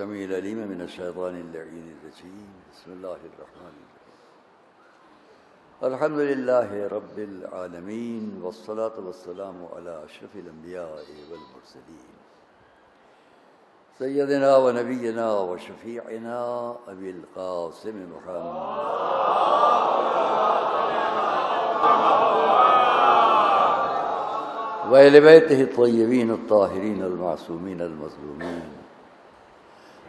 السميع العليم من الشيطان اللعين الرجيم بسم الله الرحمن الرحيم الحمد لله رب العالمين والصلاة والسلام على أشرف الأنبياء والمرسلين سيدنا ونبينا وشفيعنا أبي القاسم محمد وأهل بيته الطيبين الطاهرين المعصومين المظلومين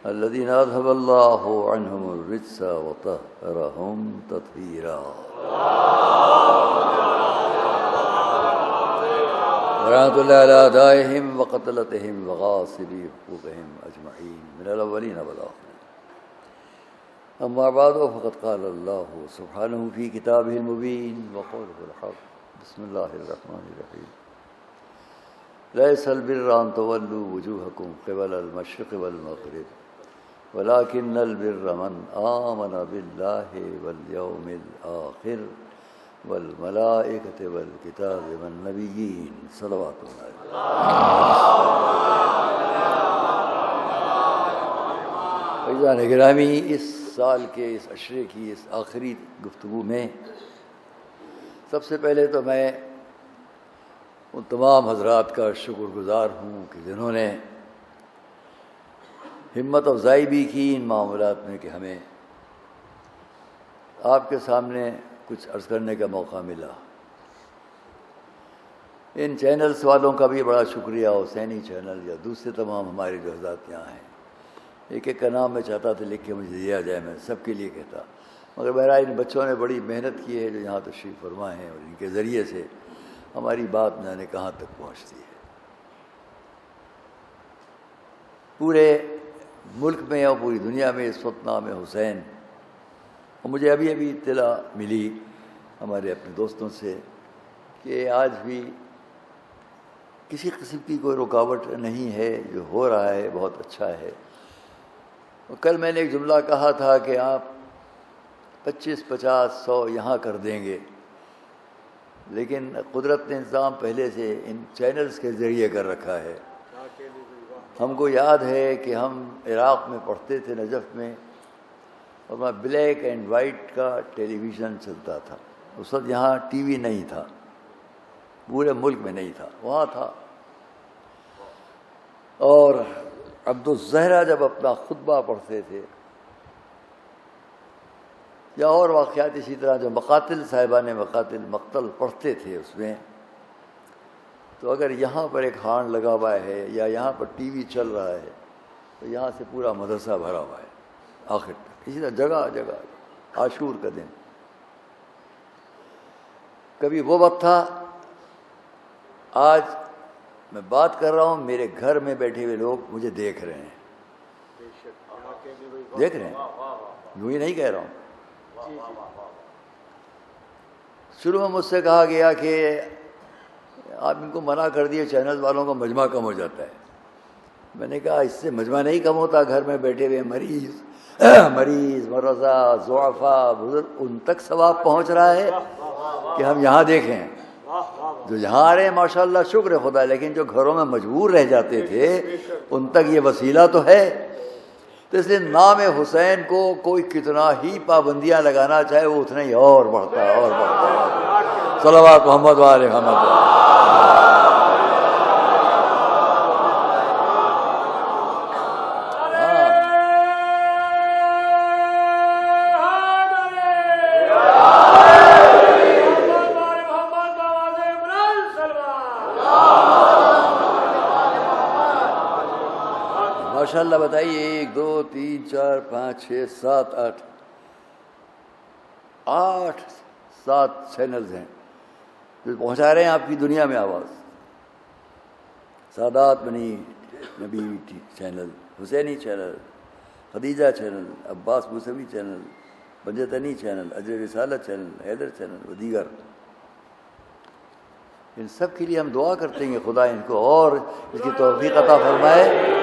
الذين أذهب الله عنهم الرجس وطهرهم تطهيرا ورحمة الله على أعدائهم وقتلتهم وغاصبي حقوقهم أجمعين من الأولين والآخرين أما بعد فقد قال الله سبحانه في كتابه المبين وقوله الحق بسم الله الرحمن الرحيم ليس البر أن تولوا وجوهكم قبل المشرق والمغرب ولكن البر من آمن بالله واليوم الآخر والملائكة والكتاب والنبيين صلوات الله عزیزان گرامی، اس سال کے اس عشرے کی اس آخری گفتگو میں سب سے پہلے تو میں ان تمام حضرات کا شکر گزار ہوں کہ جنہوں نے ہمت افزائی بھی کی ان معاملات میں کہ ہمیں آپ کے سامنے کچھ عرض کرنے کا موقع ملا۔ ان چینلز والوں کا بھی بڑا شکریہ، حسینی چینل یا دوسرے تمام ہمارے جو حضرات یہاں ہیں، ایک ایک کا نام میں چاہتا تھا لکھ کے مجھے دیا جائے، میں سب کے لیے کہتا، مگر بہرحال ان بچوں نے بڑی محنت کی ہے جو یہاں تشریف فرما ہیں، اور ان کے ذریعے سے ہماری بات نہ جانے کہاں تک پہنچتی ہے۔ پورے ملک میں اور پوری دنیا میں اس وقت نام حسین، اور مجھے ابھی اطلاع ملی ہمارے اپنے دوستوں سے کہ آج بھی کسی قسم کی کوئی رکاوٹ نہیں ہے، جو ہو رہا ہے بہت اچھا ہے۔ اور کل میں نے ایک جملہ کہا تھا کہ آپ 25, 50, 100 یہاں کر دیں گے، لیکن قدرت نے انتظام پہلے سے ان چینلز کے ذریعے کر رکھا ہے۔ ہم کو یاد ہے کہ ہم عراق میں پڑھتے تھے نجف میں، اور وہاں بلیک اینڈ وائٹ کا ٹیلی ویژن چلتا تھا۔ اس وقت یہاں ٹی وی نہیں تھا، پورے ملک میں نہیں تھا، وہاں تھا۔ اور عبدالزہرا جب اپنا خطبہ پڑھتے تھے یا اور واقعات اسی طرح جو مقاتل صاحبان مقتل پڑھتے تھے، اس میں تو اگر یہاں پر ایک ہارن لگا ہوا ہے یا یہاں پر ٹی وی چل رہا ہے تو یہاں سے پورا مدرسہ بھرا ہوا ہے آخر تک، اسی طرح جگہ جگہ۔ عاشور کا دن کبھی وہ وقت تھا، آج میں بات کر رہا ہوں، میرے گھر میں بیٹھے ہوئے لوگ مجھے دیکھ رہے ہیں، دیکھ رہے ہیں، یوں ہی نہیں کہہ رہا ہوں۔ شروع میں مجھ سے کہا گیا کہ آپ ان کو منع کر دیے، چینل والوں کا مجمع کم ہو جاتا ہے۔ میں نے کہا اس سے مجمع نہیں کم ہوتا، گھر میں بیٹھے ہوئے مریض مرضى ضعفاء بزرگ، ان تک ثواب پہنچ رہا ہے کہ ہم یہاں دیکھیں۔ جو یہاں آ رہے ہیں ماشاءاللہ شکر خدا، لیکن جو گھروں میں مجبور رہ جاتے تھے ان تک یہ وسیلہ تو ہے۔ تو اس لیے نام حسین کو کوئی کتنا ہی پابندیاں لگانا چاہے وہ اتنا ہی اور بڑھتا ہے اور بڑھتا ہے۔ صلوات محمد و آل محمد۔ ماشاءاللہ بتائیے 1 2 3 4 5 6 7 8 7 چینلز ہیں جو پہنچا رہے ہیں آپ کی دنیا میں آواز۔ سادات بنی نبی چینل، حسینی چینل، خدیجہ چینل، عباس موسوی چینل، بنجتنی چینل، اجر رسالت چینل، حیدر چینل و دیگر، ان سب کے لیے ہم دعا کرتے ہیں کہ خدا ان کو اور اس کی توفیق عطا فرمائے۔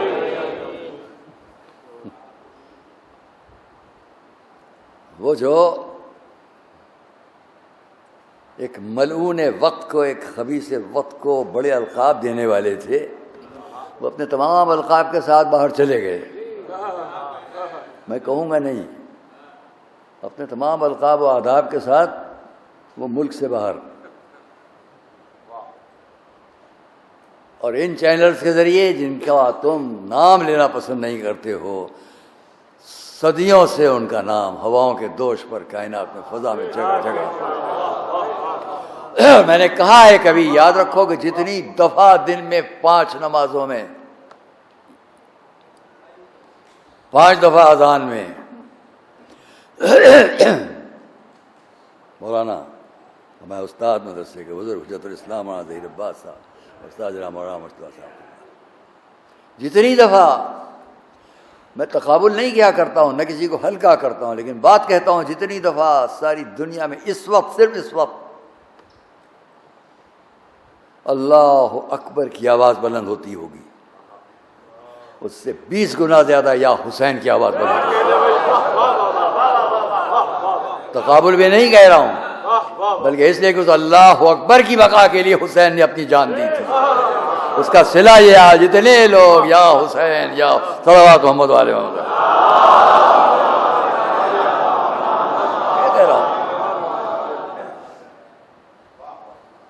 وہ جو ایک ملعون وقت کو، ایک خبیث وقت کو بڑے القاب دینے والے تھے، وہ اپنے تمام القاب کے ساتھ باہر چلے گئے۔ میں کہوں گا نہیں، اپنے تمام القاب و آداب کے ساتھ وہ ملک سے باہر، اور ان چینلز کے ذریعے جن کا تم نام لینا پسند نہیں کرتے ہو، صدیوں سے ان کا نام ہواؤں کے دوش پر کائنات میں فضا میں جگہ جگہ۔ میں نے کہا ہے کبھی، یاد رکھو کہ جتنی دفعہ دن میں 5 نمازوں میں، 5 دفعہ اذان میں مولانا ہمارے استاد مدرسے کے بزرگ حجت الاسلام مولانا ظہیر عباس صاحب، استاد جناب مولانا مصطفیٰ صاحب، جتنی دفعہ، میں تقابل نہیں کیا کرتا ہوں، نہ کسی کو ہلکا کرتا ہوں، لیکن بات کہتا ہوں، جتنی دفعہ ساری دنیا میں اس وقت، صرف اس وقت اللہ اکبر کی آواز بلند ہوتی ہوگی، اس سے 20 گنا زیادہ یا حسین کی آواز بلند ہوگی۔ تقابل میں نہیں کہہ رہا ہوں، بلکہ اس لیے کہ اس اللہ اکبر کی بقا کے لیے حسین نے اپنی جان دی تھی۔ اس کا صلہ یہ ہے، جتنے لوگ یا حسین یا صلوات محمد والے محمد، کہہ رہا ہوں۔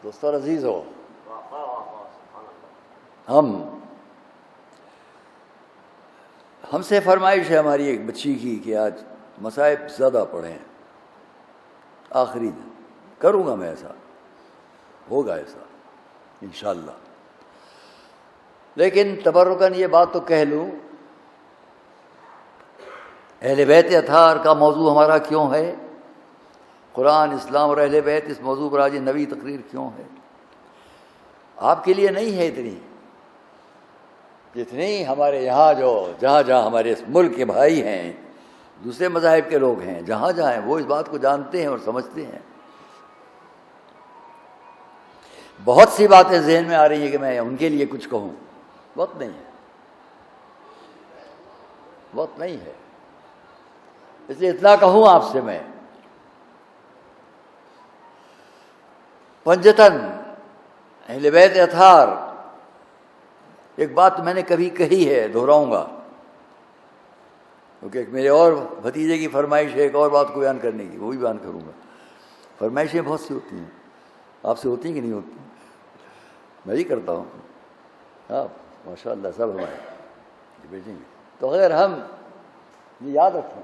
دوستو عزیز ہو، ہم سے فرمائش ہے ہماری ایک بچی کی کہ آج مصائب زیادہ پڑھیں، آخری دن کروں گا میں، ایسا ہوگا، ایسا انشاءاللہ۔ لیکن تبرکاً یہ بات تو کہہ لوں، اہل بیت اطہار کا موضوع ہمارا کیوں ہے؟ قرآن، اسلام اور اہل بیت، اس موضوع پر آج نبی تقریر کیوں ہے؟ آپ کے لیے نہیں ہے اتنی، جتنی ہمارے یہاں جو جہاں جہاں ہمارے اس ملک کے بھائی ہیں، دوسرے مذاہب کے لوگ ہیں، جہاں جہاں ہیں، وہ اس بات کو جانتے ہیں اور سمجھتے ہیں۔ بہت سی باتیں ذہن میں آ رہی ہیں کہ میں ان کے لیے کچھ کہوں، وقت نہیں ہے، وقت نہیں ہے، اس لیے اتنا کہوں آپ سے میں، پنجتن اہل بیت اطہار، ایک بات میں نے کبھی کہی ہے، دہراؤں گا، کیونکہ ایک میرے اور بھتیجے کی فرمائش ہے ایک اور بات کو بیان کرنے کی، وہ بھی بیان کروں گا۔ فرمائشیں بہت سی ہوتی ہیں، آپ سے ہوتی ہیں کہ نہیں ہوتی؟ میں ہی کرتا ہوں، آپ ماشاء اللہ سب ہمارے بھیجیں گے۔ تو اگر ہم یہ یاد رکھیں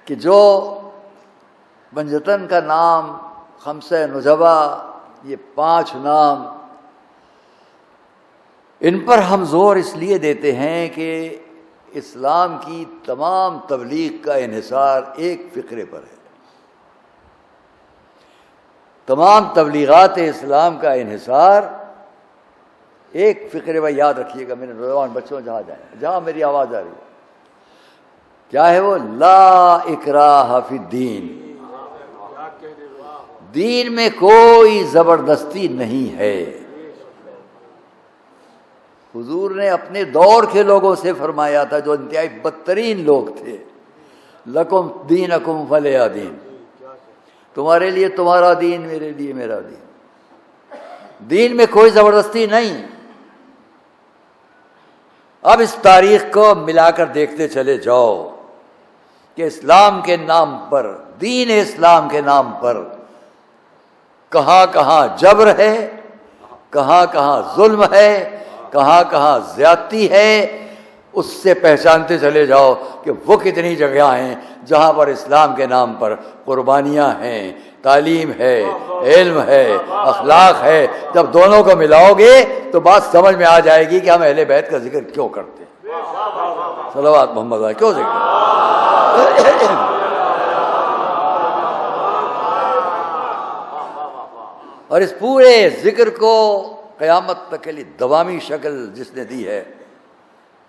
کہ جو پنجتن کا نام، خمسہ نجبہ، یہ 5 نام، ان پر ہم زور اس لیے دیتے ہیں کہ اسلام کی تمام تبلیغ کا انحصار ایک فقرے پر ہے، تمام تبلیغات اسلام کا انحصار ایک فقرے پر، یاد رکھیے گا میرے نوجوان بچوں، جہاں جائیں، جہاں میری آواز آ رہی ہے، کیا ہے وہ؟ لا اکراہ فی الدین، دین میں کوئی زبردستی نہیں ہے۔ حضور نے اپنے دور کے لوگوں سے فرمایا تھا جو انتہائی بدترین لوگ تھے، لکم دینکم ولی دین، تمہارے لیے تمہارا دین، میرے لیے میرا دین، دین میں کوئی زبردستی نہیں۔ اب اس تاریخ کو ملا کر دیکھتے چلے جاؤ کہ اسلام کے نام پر، دین اسلام کے نام پر کہاں کہاں جبر ہے، کہاں کہاں ظلم ہے، کہاں کہاں زیادتی ہے، اس سے پہچانتے چلے جاؤ کہ وہ کتنی جگہ ہیں جہاں پر اسلام کے نام پر قربانیاں ہیں، تعلیم ہے، علم ہے، اخلاق ہے۔ جب dونوں کو ملاؤ گے تو بات سمجھ میں آ جائے گی کہ ہم اہل بیت کا ذکر کیوں کرتے ہیں، صلوات محمد علیہ کیوں ذکر کرتے ہیں۔ اور اس پورے ذکر کو قیامت تک کے لیے دوامی شکل جس نے دی ہے،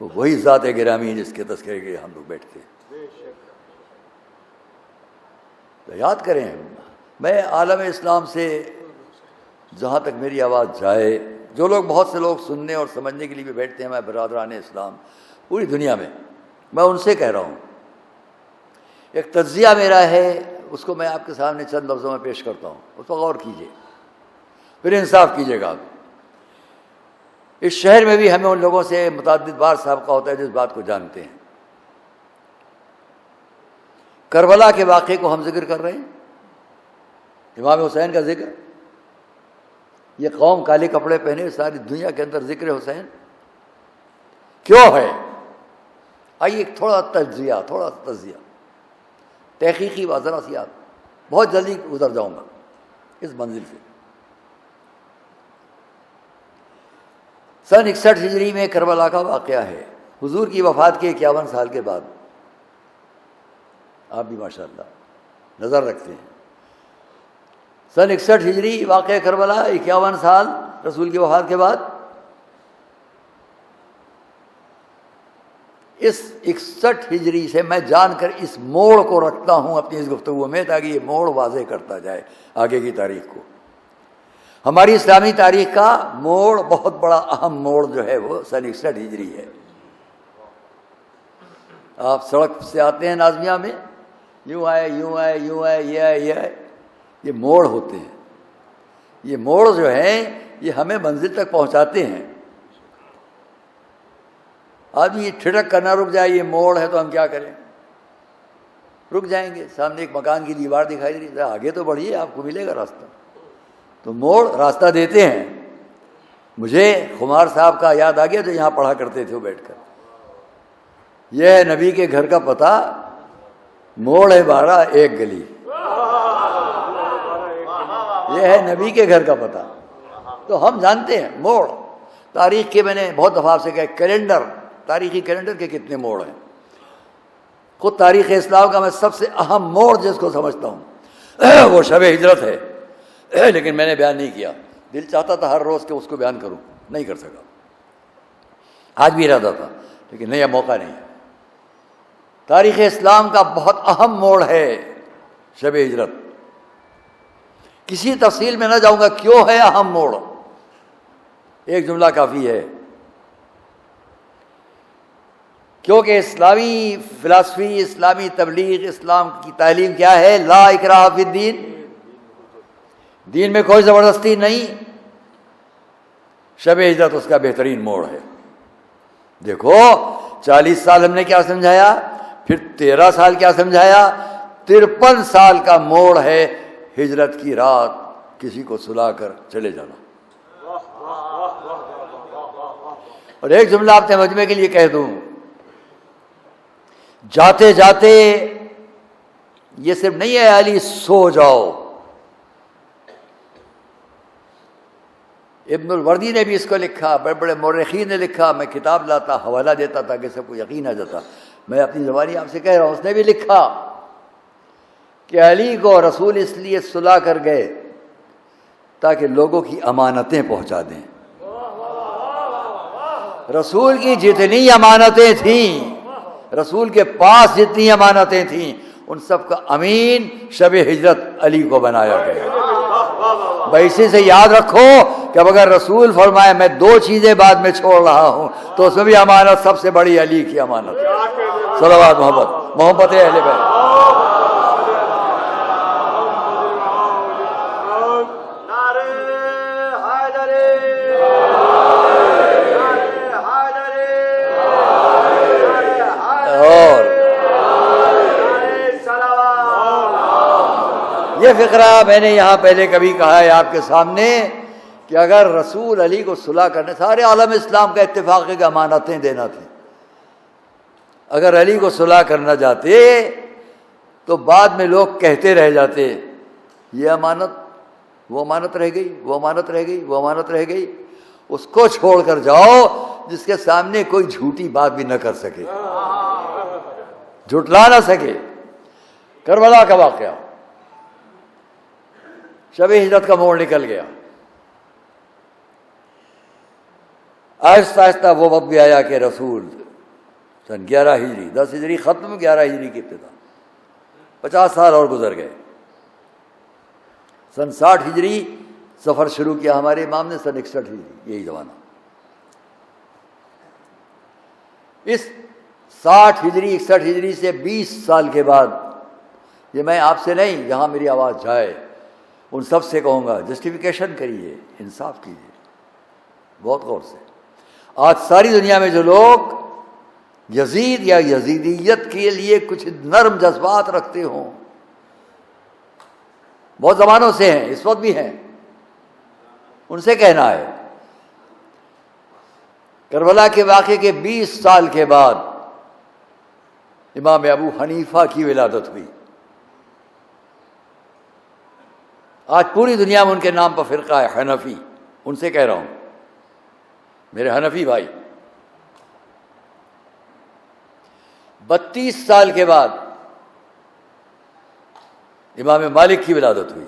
وہ وہی ذات گرامی جس کے تذکرے کے ہم لوگ بیٹھتے ہیں۔ تو یاد کریں، میں عالم اسلام سے جہاں تک میری آواز جائے، جو لوگ، بہت سے لوگ سننے اور سمجھنے کے لیے بھی بیٹھتے ہیں، میں برادران اسلام پوری دنیا میں، میں ان سے کہہ رہا ہوں، ایک تجزیہ میرا ہے، اس کو میں آپ کے سامنے چند لفظوں میں پیش کرتا ہوں، اس پر غور کیجیے، پھر انصاف کیجیے گا آپ۔ اس شہر میں بھی ہمیں ان لوگوں سے متعدد بار سابقہ ہوتا ہے جس بات کو جانتے ہیں۔ کربلا کے واقعے کو ہم ذکر کر رہے ہیں، امام حسین کا ذکر۔ یہ قوم کالے کپڑے پہنے ساری دنیا کے اندر ذکر حسین کیوں ہے؟ آئیے ایک تھوڑا تجزیہ تحقیقی ذرا سی یاد، بہت جلدی گزر جاؤں گا اس منزل سے۔ سن 61 ہجری میں کربلا کا واقعہ ہے، حضور کی وفات کے 51 سال کے بعد۔ آپ بھی ماشاءاللہ نظر رکھتے ہیں، سن 61 ہجری واقعہ کربلا، 51 سال رسول کی وفات کے بعد۔ اس 61 ہجری سے میں جان کر اس موڑ کو رکھتا ہوں اپنی اس گفتگو میں تاکہ یہ موڑ واضح کرتا جائے آگے کی تاریخ کو۔ ہماری اسلامی تاریخ کا موڑ، بہت بڑا اہم موڑ جو ہے وہ سن 61 ہجری ہے۔ آپ سڑک سے آتے ہیں نازمیہ میں، یوں آئے یوں آئے یوں آئے، یہ آئے یہ آئے، یہ موڑ ہوتے ہیں۔ یہ موڑ جو ہیں یہ ہمیں منزل تک پہنچاتے ہیں۔ آدمی ٹھٹک کر نہ رک جائے، یہ موڑ ہے تو ہم کیا کریں؟ رک جائیں گے، سامنے ایک مکان کی دیوار دکھائی دے رہی ہے، آگے تو بڑھیے، آپ کو ملے گا راستہ۔ تو موڑ راستہ دیتے ہیں۔ مجھے خمار صاحب کا یاد آ گیا جو یہاں پڑھا کرتے تھے وہ بیٹھ کر، یہ ہے نبی کے گھر کا پتہ، موڑ ہے 12 ایک گلی۔ یہ ہے نبی کے گھر کا پتہ۔ تو ہم جانتے ہیں موڑ، تاریخ کے، میں نے بہت دفعہ سے کہا، کیلنڈر، تاریخی کیلنڈر کے کتنے موڑ ہیں۔ خود تاریخ اسلام کا میں سب سے اہم موڑ جس کو سمجھتا ہوں وہ شب ہجرت ہے، لیکن میں نے بیان نہیں کیا۔ دل چاہتا تھا ہر روز کہ اس کو بیان کروں، نہیں کر سکا۔ آج بھی ارادہ تھا لیکن نہیں، اب موقع نہیں۔ تاریخ اسلام کا بہت اہم موڑ ہے شب ہجرت۔ کسی تفصیل میں نہ جاؤں گا کیوں ہے اہم موڑ، ایک جملہ کافی ہے۔ کیونکہ اسلامی فلسفی، اسلامی تبلیغ، اسلام کی تعلیم کیا ہے؟ لا اکراہ فی الدین، دین میں کوئی زبردستی نہیں۔ شب ہجرت اس کا بہترین موڑ ہے۔ دیکھو 40 سال ہم نے کیا سمجھایا، پھر 13 سال کیا سمجھایا، 53 سال کا موڑ ہے ہجرت کی رات کسی کو سلا کر چلے جانا۔ اور ایک جملہ آپ ترجمے کے لیے کہہ دوں، جاتے جاتے یہ صرف نہیں ہے علی سو جاؤ، ابن الوردی نے بھی اس کو لکھا، بڑے بڑے مورخین نے لکھا، میں کتاب لاتا حوالہ دیتا تاکہ سب کو یقین آ جاتا، میں اپنی زبانی آپ سے کہہ رہا ہوں، اس نے بھی لکھا کہ علی کو رسول اس لیے سلا کر گئے تاکہ لوگوں کی امانتیں پہنچا دیں۔ رسول کی جتنی امانتیں تھیں، رسول کے پاس جتنی امانتیں تھیں، ان سب کا امین شب ہجرت علی کو بنایا گیا۔ بھائی اسی سے یاد رکھو کہ اب اگر رسول فرمائے میں 2 چیزیں بعد میں چھوڑ رہا ہوں تو اس میں بھی امانت سب سے بڑی علی کی امانت ہے۔ صلوات محبت اہل بیت۔ یہ فقرہ میں نے یہاں پہلے کبھی کہا ہے آپ کے سامنے کہ اگر رسول علی کو صلح کرنے، سارے عالم اسلام کا اتفاق ہے کہ امانتیں دینا تھی، اگر علی کو صلح کرنا جاتے تو بعد میں لوگ کہتے رہ جاتے یہ امانت، وہ امانت رہ گئی، وہ امانت رہ گئی، وہ امانت رہ گئی۔ اس کو چھوڑ کر جاؤ جس کے سامنے کوئی جھوٹی بات بھی نہ کر سکے، جھٹلا نہ سکے۔ کربلا کا واقعہ، شب ہجرت کا موڑ نکل گیا۔ آہستہ آہستہ وہ وقت بھی آیا کہ رسول سن 11 ہجری، 10 ہجری ختم، 11 ہجری کی ابتدا، 50 سال اور گزر گئے۔ سن 60 ہجری سفر شروع کیا ہمارے امام نے، سن 61 ہجری یہی زمانہ۔ اس 60 ہجری 61 ہجری سے 20 سال کے بعد، یہ میں آپ سے نہیں، جہاں میری آواز جائے ان سب سے کہوں گا، جسٹیفیکیشن کریے، انصاف کیجیے بہت غور سے۔ آج ساری دنیا میں جو لوگ یزید یا یزیدیت کے لیے کچھ نرم جذبات رکھتے ہوں، بہت زمانوں سے ہیں، اس وقت بھی ہیں، ان سے کہنا ہے کربلا کے واقعے کے 20 سال کے بعد امام ابو حنیفہ کی ولادت ہوئی۔ آج پوری دنیا میں ان کے نام پر فرقہ ہے حنفی، ان سے کہہ رہا ہوں میرے حنفی بھائی۔ 32 سال کے بعد امام مالک کی ولادت ہوئی،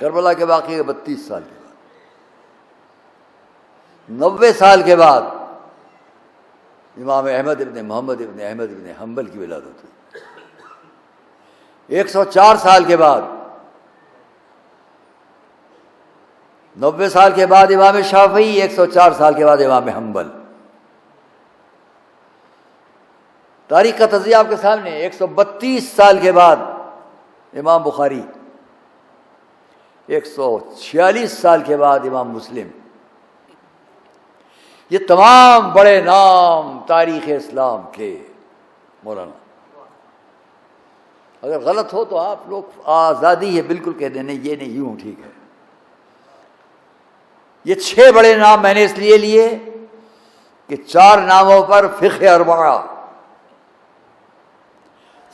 کربلا کے واقعے کے 32 سال کے بعد۔ 90 سال کے بعد امام احمد ابن محمد ابن احمد ابن حنبل کی ولادت ہوئی۔ 104 سال کے بعد 90 سال کے بعد امام شافعی، 104 سال کے بعد امام حنبل۔ تاریخ کا تجزیہ آپ کے سامنے۔ 132 سال کے بعد امام بخاری، 146 سال کے بعد امام مسلم۔ یہ تمام بڑے نام تاریخ اسلام کے۔ مولانا اگر غلط ہو تو آپ لوگ آزادی ہے بالکل کہہ دینے، یہ نہیں یوں ٹھیک ہے۔ یہ 6 بڑے نام میں نے اس لیے لیے کہ 4 ناموں پر فقہ اربعہ،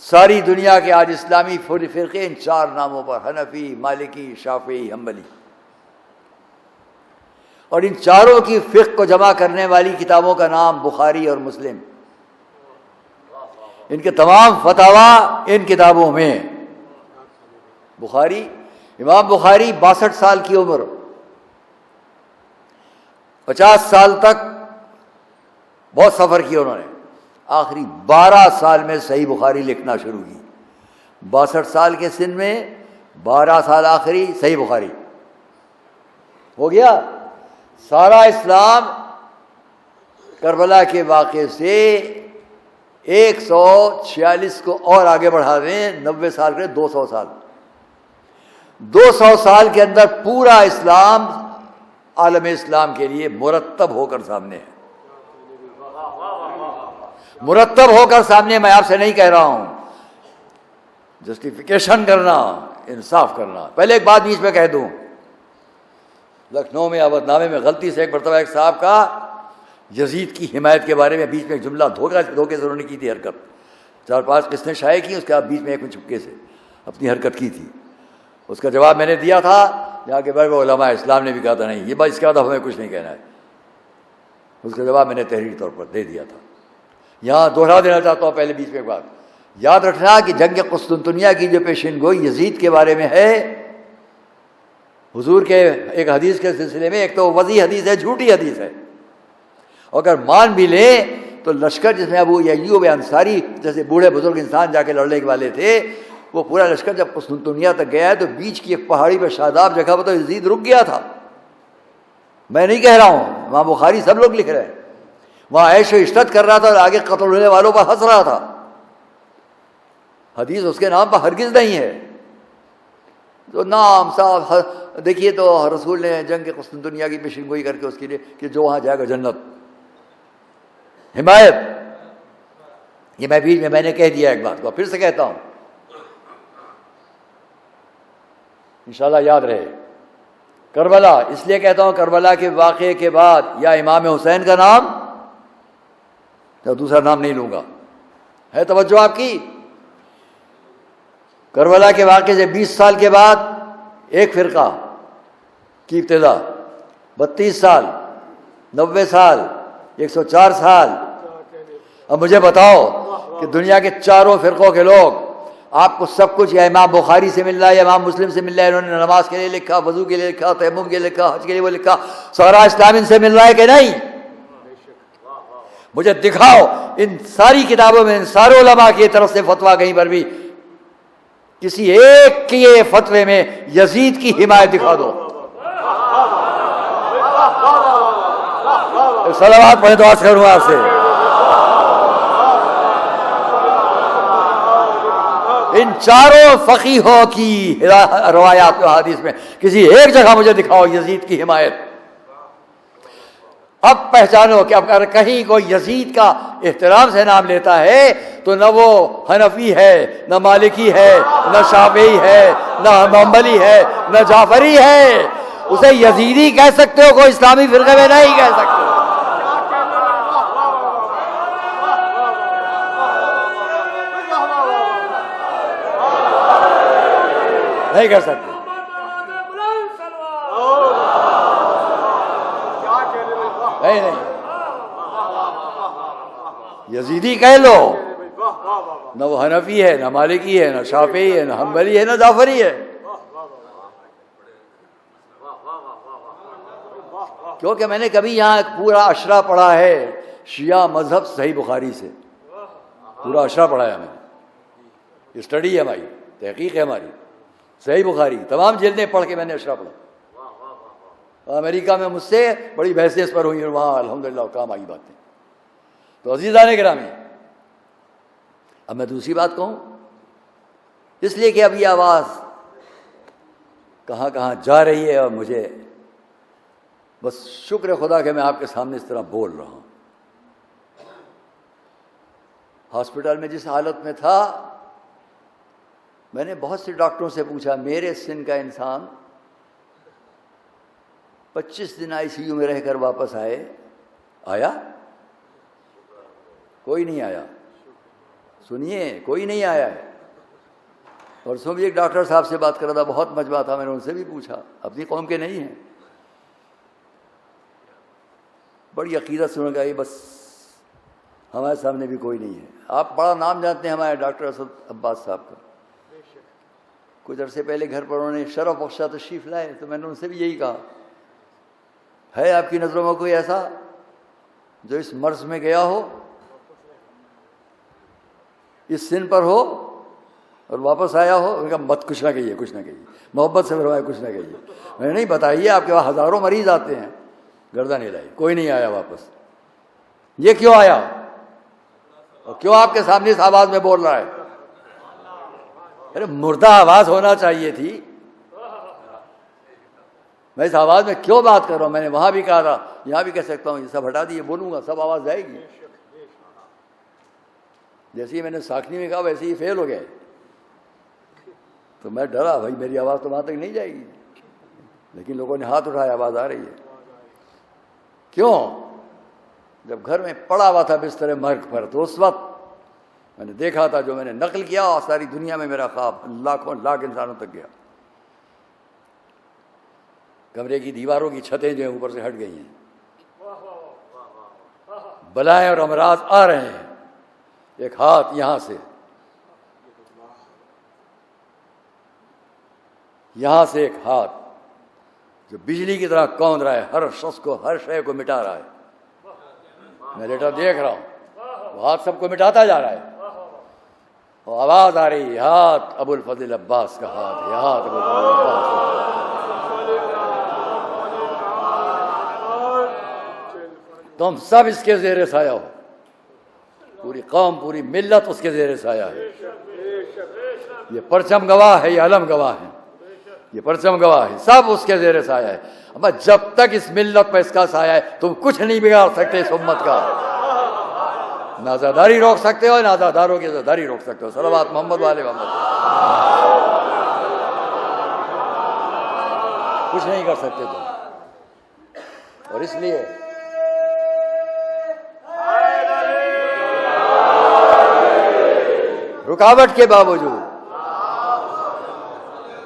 ساری دنیا کے آج اسلامی فرقے ان 4 ناموں پر، حنفی، مالکی، شافعی، حنبلی، اور ان چاروں کی فقہ کو جمع کرنے والی کتابوں کا نام بخاری اور مسلم۔ ان کے تمام فتاوی ان کتابوں میں۔ بخاری، امام بخاری 62 سال کی عمر، 50 سال تک بہت سفر کیا انہوں نے، آخری 12 سال میں صحیح بخاری لکھنا شروع کی۔ 62 سال کے سن میں 12 سال آخری صحیح بخاری ہو گیا۔ سارا اسلام کربلا کے واقعے سے 146 کو اور آگے بڑھا دیں، 90 سال کے 200 سال، 200 سال کے اندر پورا اسلام عالم اسلام کے لیے مرتب ہو کر سامنے ہے، مرتب ہو کر سامنے۔ میں آپ سے نہیں کہہ رہا ہوں جسٹیفیکیشن کرنا، انصاف کرنا۔ پہلے ایک بات بیچ میں کہہ دوں، لکھنؤ میں عبد نامے میں غلطی سے ایک مرتبہ ایک صاحب کا یزید کی حمایت کے بارے میں بیچ میں ایک جملہ دھوکے سے انہوں نے کی تھی حرکت، 4-5 قسطیں شائع کی، اس کے بعد بیچ میں ایک چپکے سے اپنی حرکت کی تھی۔ اس کا جواب میں نے دیا تھا، جہاں کہ بڑے علماء اسلام نے بھی کہا تھا نہیں یہ بات اس کے بعد ہمیں کچھ نہیں کہنا ہے۔ اس کا جواب میں نے تحریری طور پر دے دیا تھا۔ یہاں دوہرا دینا چاہتا ہوں پہلے بیچ میں ایک بات، یاد رکھنا کہ جنگ قسطنطنیہ کی جو پیشین گوئی یزید کے بارے میں ہے، حضور کے ایک حدیث کے سلسلے میں، ایک تو وضعی حدیث ہے، جھوٹی حدیث ہے، اور اگر مان بھی لیں تو لشکر جس میں ابو ایوب انصاری جیسے بوڑھے بزرگ انسان جا کے لڑنے والے تھے، وہ پورا لشکر جب قسطنطنیہ تک گیا ہے تو بیچ کی ایک پہاڑی پر شاداب جگہ پر تو یزید رک گیا تھا۔ میں نہیں کہہ رہا ہوں، وہاں بخاری سب لوگ لکھ رہے ہیں، وہاں عیش و عشرت کر رہا تھا اور آگے قتل ہونے والوں پر ہنس رہا تھا۔ حدیث اس کے نام پر ہرگز نہیں ہے، تو نام صاحب دیکھیے تو رسول نے جنگ قسطنطنیہ کی پیشین گوئی کر کے اس کے لیے کہ جو وہاں جائے گا جنت، حمایت۔ یہ میں بیچ میں نے کہہ دیا ایک بات کو، پھر سے کہتا ہوں انشاءاللہ یاد رہے۔ کربلا اس لیے کہتا ہوں کربلا کے واقعے کے بعد یا امام حسین کا نام یا دوسرا نام نہیں لوں گا، ہے توجہ آپ کی؟ کربلا کے واقعے سے 20 سال کے بعد ایک فرقہ کی ابتدا، 32 سال، 90 سال، 104 سال۔ اب مجھے بتاؤ کہ دنیا کے چاروں فرقوں کے لوگ آپ کو سب کچھ یا امام بخاری سے مل رہا ہے یا امام مسلم سے مل رہا ہے، انہوں نے نماز کے لیے لکھا، وضو کے لیے لکھا، تیمم کے لیے لکھا، حج کے لیے وہ لکھا، سارا اسلام ان سے مل رہا ہے کہ نہیں؟ مجھے دکھاؤ ان ساری کتابوں میں، ان سارے علماء کی طرف سے فتویٰ کہیں پر بھی کسی ایک کے فتوے میں یزید کی حمایت دکھا دو۔ صلوات پڑھیں تو عرض کروں آپ سے، ان چاروں فقیہوں کی روایات و حدیث میں کسی ایک جگہ مجھے دکھاؤ یزید کی حمایت۔ اب پہچانو کہ اب اگر کہیں کوئی یزید کا احترام سے نام لیتا ہے تو نہ وہ حنفی ہے، نہ مالکی ہے، نہ شافعی ہے، نہ حنبلی ہے، نہ جعفری ہے، اسے یزیدی کہہ سکتے ہو، کوئی اسلامی فرقے میں نہیں کہہ سکتے، نہیں کر سکتے. نہیں یزیدی کہہ لو، نہ وہ حنفی ہے، نہ مالکی ہے، نہ شافعی ہے، نہ حنبلی ہے، نہ جعفری ہے. کیونکہ میں نے کبھی یہاں پورا اشرا پڑھا ہے شیعہ مذہب صحیح بخاری سے، پورا اشرا پڑھا ہے میں نے، اسٹڈی ہے ہماری، تحقیق ہے ہماری، صحیح بخاری تمام جلدیں پڑھ کے میں نے اشرا پڑھا. امریکہ میں مجھ سے بڑی بحثیں اس پر ہوئی اور وہاں الحمدللہ کام آئی باتیں. تو عزیزان گرامی، اب میں دوسری بات کہوں، اس لیے کہ اب یہ آواز کہاں کہاں جا رہی ہے، اور مجھے بس شکر خدا کہ میں آپ کے سامنے اس طرح بول رہا ہوں. ہاسپٹل میں جس حالت میں تھا، میں نے بہت سے ڈاکٹروں سے پوچھا، میرے سن کا انسان 25 دن آئی سی یو میں رہ کر واپس آیا؟ کوئی نہیں آیا. سنیے، کوئی نہیں آیا ہے. پرسوں بھی ایک ڈاکٹر صاحب سے بات کر رہا تھا، بہت مجمع تھا، میں نے ان سے بھی پوچھا، اپنی قوم کے نہیں ہیں، بڑی عقیدت سن گئی، بس ہمارے سامنے بھی کوئی نہیں ہے. آپ بڑا نام جانتے ہیں ہمارے ڈاکٹر اسد عباس صاحب کا. کچھ عرصے پہلے گھر پر انہوں نے شرف بخشا تشریف لائے، تو میں نے ان سے بھی یہی کہا، ہے آپ کی نظروں میں کوئی ایسا جو اس مرض میں گیا ہو، اس سن پر ہو اور واپس آیا ہو؟ ان کا مت کچھ نہ کہیے، کچھ نہ کہیے، محبت سے فرمائے کچھ نہ کہیے. میں نے نہیں بتائیے، آپ کے پاس ہزاروں مریض آتے ہیں، گردن ہلائی، کوئی نہیں آیا واپس. یہ کیوں آیا اور کیوں آپ کے سامنے اس آواز میں بول رہا ہے؟ ارے مردہ آواز ہونا چاہیے تھی. میں اس آواز میں کیوں بات کر رہا ہوں؟ میں نے وہاں بھی کہا تھا، یہاں بھی کہہ سکتا ہوں، یہ سب ہٹا دیے، بولوں گا سب آواز جائے گی. جیسے ہی میں نے ساکنی میں کہا ویسے ہی فیل ہو گئے، تو میں ڈرا، بھائی میری آواز تو وہاں تک نہیں جائے گی. لیکن لوگوں نے ہاتھ اٹھایا، آواز آ رہی ہے. کیوں؟ جب گھر میں پڑا ہوا تھا بستر مرگ پر، تو اس وقت میں نے دیکھا تھا، جو میں نے نقل کیا، اور ساری دنیا میں میرا خواب لاکھوں لاکھ انسانوں تک گیا. کمرے کی دیواروں کی چھتیں جو ہیں اوپر سے ہٹ گئی ہیں، بلائیں اور امراض آ رہے ہیں. ایک ہاتھ یہاں سے ایک ہاتھ جو بجلی کی طرح کوند رہا ہے، ہر شخص کو، ہر شے کو مٹا رہا ہے. میں لیٹا دیکھ رہا ہوں، وہ ہاتھ سب کو مٹاتا جا رہا ہے. وہ آواز آ رہی ہے، ہاتھ ابو الفضل عباس کا ہاتھ ہے، ہاتھ ابو الفضل عباس کا. تم سب اس کے زیر سایہ ہو، پوری قوم، پوری ملت اس کے زیر سایہ ہے. یہ پرچم گواہ ہے، یہ علم گواہ ہے، یہ پرچم گواہ ہے، سب اس کے زیر سایہ ہے. اب جب تک اس ملت پر اس کا سایہ ہے، تم کچھ نہیں بگاڑ سکتے اس امت کا. نہ عزاداری روک سکتے ہو، نہ عزاداروں کی عزاداری روک سکتے ہو. صلوات محمد والے محمد. کچھ نہیں کر سکتے تم. اور اس لیے رکاوٹ کے باوجود